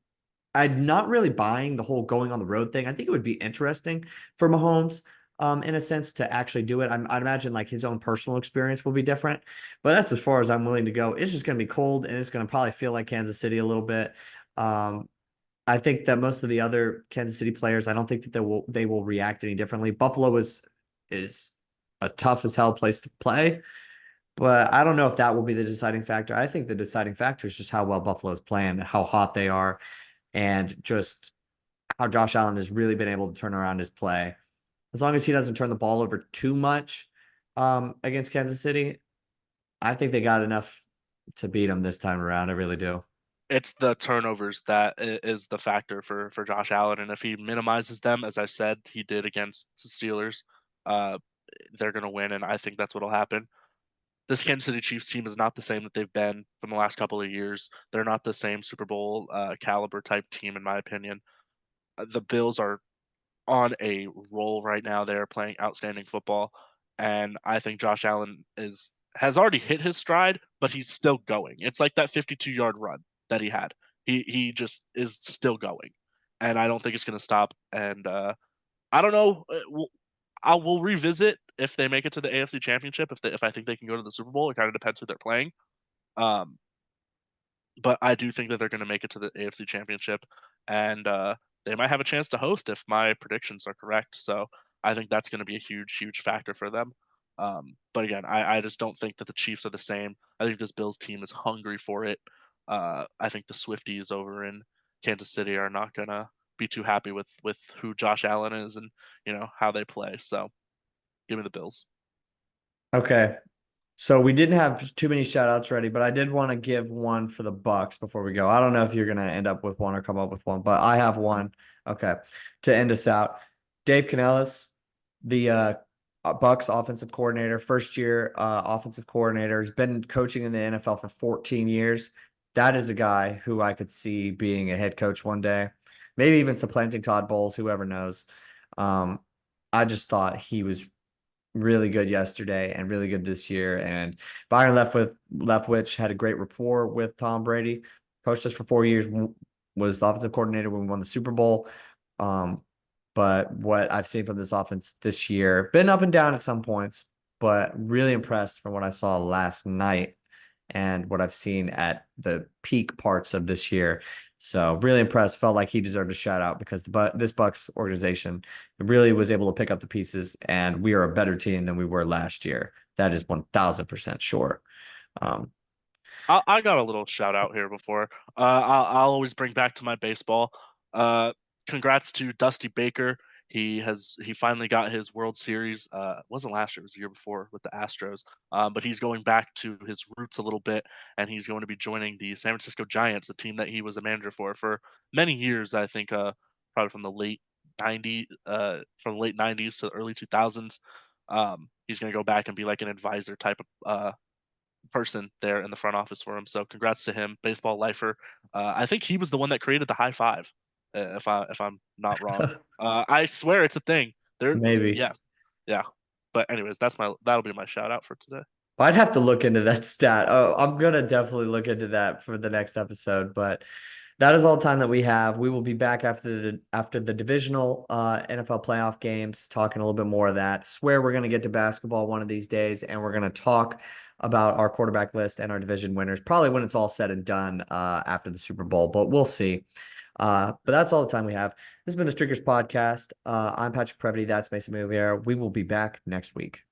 Speaker 2: I'm not really buying the whole going on the road thing. I think it would be interesting for Mahomes, in a sense, to actually do it. I'd imagine like his own personal experience will be different, but that's as far as I'm willing to go. It's just going to be cold, and it's going to probably feel like Kansas City a little bit. Um, I think that most of the other Kansas City players, I don't think that they will react any differently. Buffalo is a tough as hell place to play, but I don't know if that will be the deciding factor. I think the deciding factor is just how well Buffalo's playing, how hot they are, and just how Josh Allen has really been able to turn around his play. As long as he doesn't turn the ball over too much against Kansas City, I think they got enough to beat him this time around. I really do.
Speaker 1: It's the turnovers that is the factor for Josh Allen, and if he minimizes them, as I said, he did against the Steelers, uh, they're going to win, and I think that's what'll happen. This Kansas City Chiefs team is not the same that they've been from the last couple of years. They're not the same Super Bowl caliber type team, in my opinion. The Bills are on a roll right now. They're playing outstanding football, and I think Josh Allen is has already hit his stride, but he's still going. It's like that 52-yard run that he had. He just is still going, and I don't think it's going to stop. And I don't know. I will revisit if they make it to the AFC Championship. If I think they can go to the Super Bowl, it kind of depends who they're playing. Um, but I do think that they're going to make it to the AFC Championship, and they might have a chance to host if my predictions are correct. So I think that's going to be a huge, huge factor for them. But again, I just don't think that the Chiefs are the same. I think this Bills team is hungry for it. I think the Swifties over in Kansas City are not going to be too happy with who Josh Allen is and how they play. So give me the Bills.
Speaker 2: Okay. So we didn't have too many shout outs ready, but I did want to give one for the Bucks before we go. I don't know if you're gonna end up with one or come up with one, but I have one. Okay. To end us out. Dave Canellis, the Bucks offensive coordinator, first year offensive coordinator. He's been coaching in the NFL for 14 years. That is a guy who I could see being a head coach one day, maybe even supplanting Todd Bowles, whoever knows. Um, I just thought he was really good yesterday and really good this year. And Byron Leftwich had a great rapport with Tom Brady. Coached us for 4 years, was the offensive coordinator when we won the Super Bowl. Um, but what I've seen from this offense this year, been up and down at some points, but really impressed from what I saw last night and what I've seen at the peak parts of this year. So really impressed. Felt like he deserved a shout out because this Bucks organization really was able to pick up the pieces, and we are a better team than we were last year. That is 1000% sure. Um,
Speaker 1: I got a little shout out here before. I'll always bring back to my baseball. Uh, Congrats to Dusty Baker. He finally got his World Series. It wasn't last year, it was the year before with the Astros. But he's going back to his roots a little bit, and he's going to be joining the San Francisco Giants, the team that he was a manager for many years. I think probably from the late '90s to the early 2000s. He's going to go back and be like an advisor type of person there in the front office for him. So congrats to him, baseball lifer. I think he was the one that created the high five, if I'm not wrong. I swear it's a thing. There,
Speaker 2: maybe.
Speaker 1: yes, yeah. But anyways, that'll be my shout out for today.
Speaker 2: I'd have to look into that stat. Oh, I'm gonna definitely look into that for the next episode. But that is all the time that we have. We will be back after the divisional NFL playoff games, talking a little bit more of that. Swear we're gonna get to basketball one of these days, and we're gonna talk about our quarterback list and our division winners, probably when it's all said and done after the Super Bowl. But we'll see. But that's all the time we have. This has been the Streakers Podcast. I'm Patrick Previty. That's Mason Migliara. We will be back next week.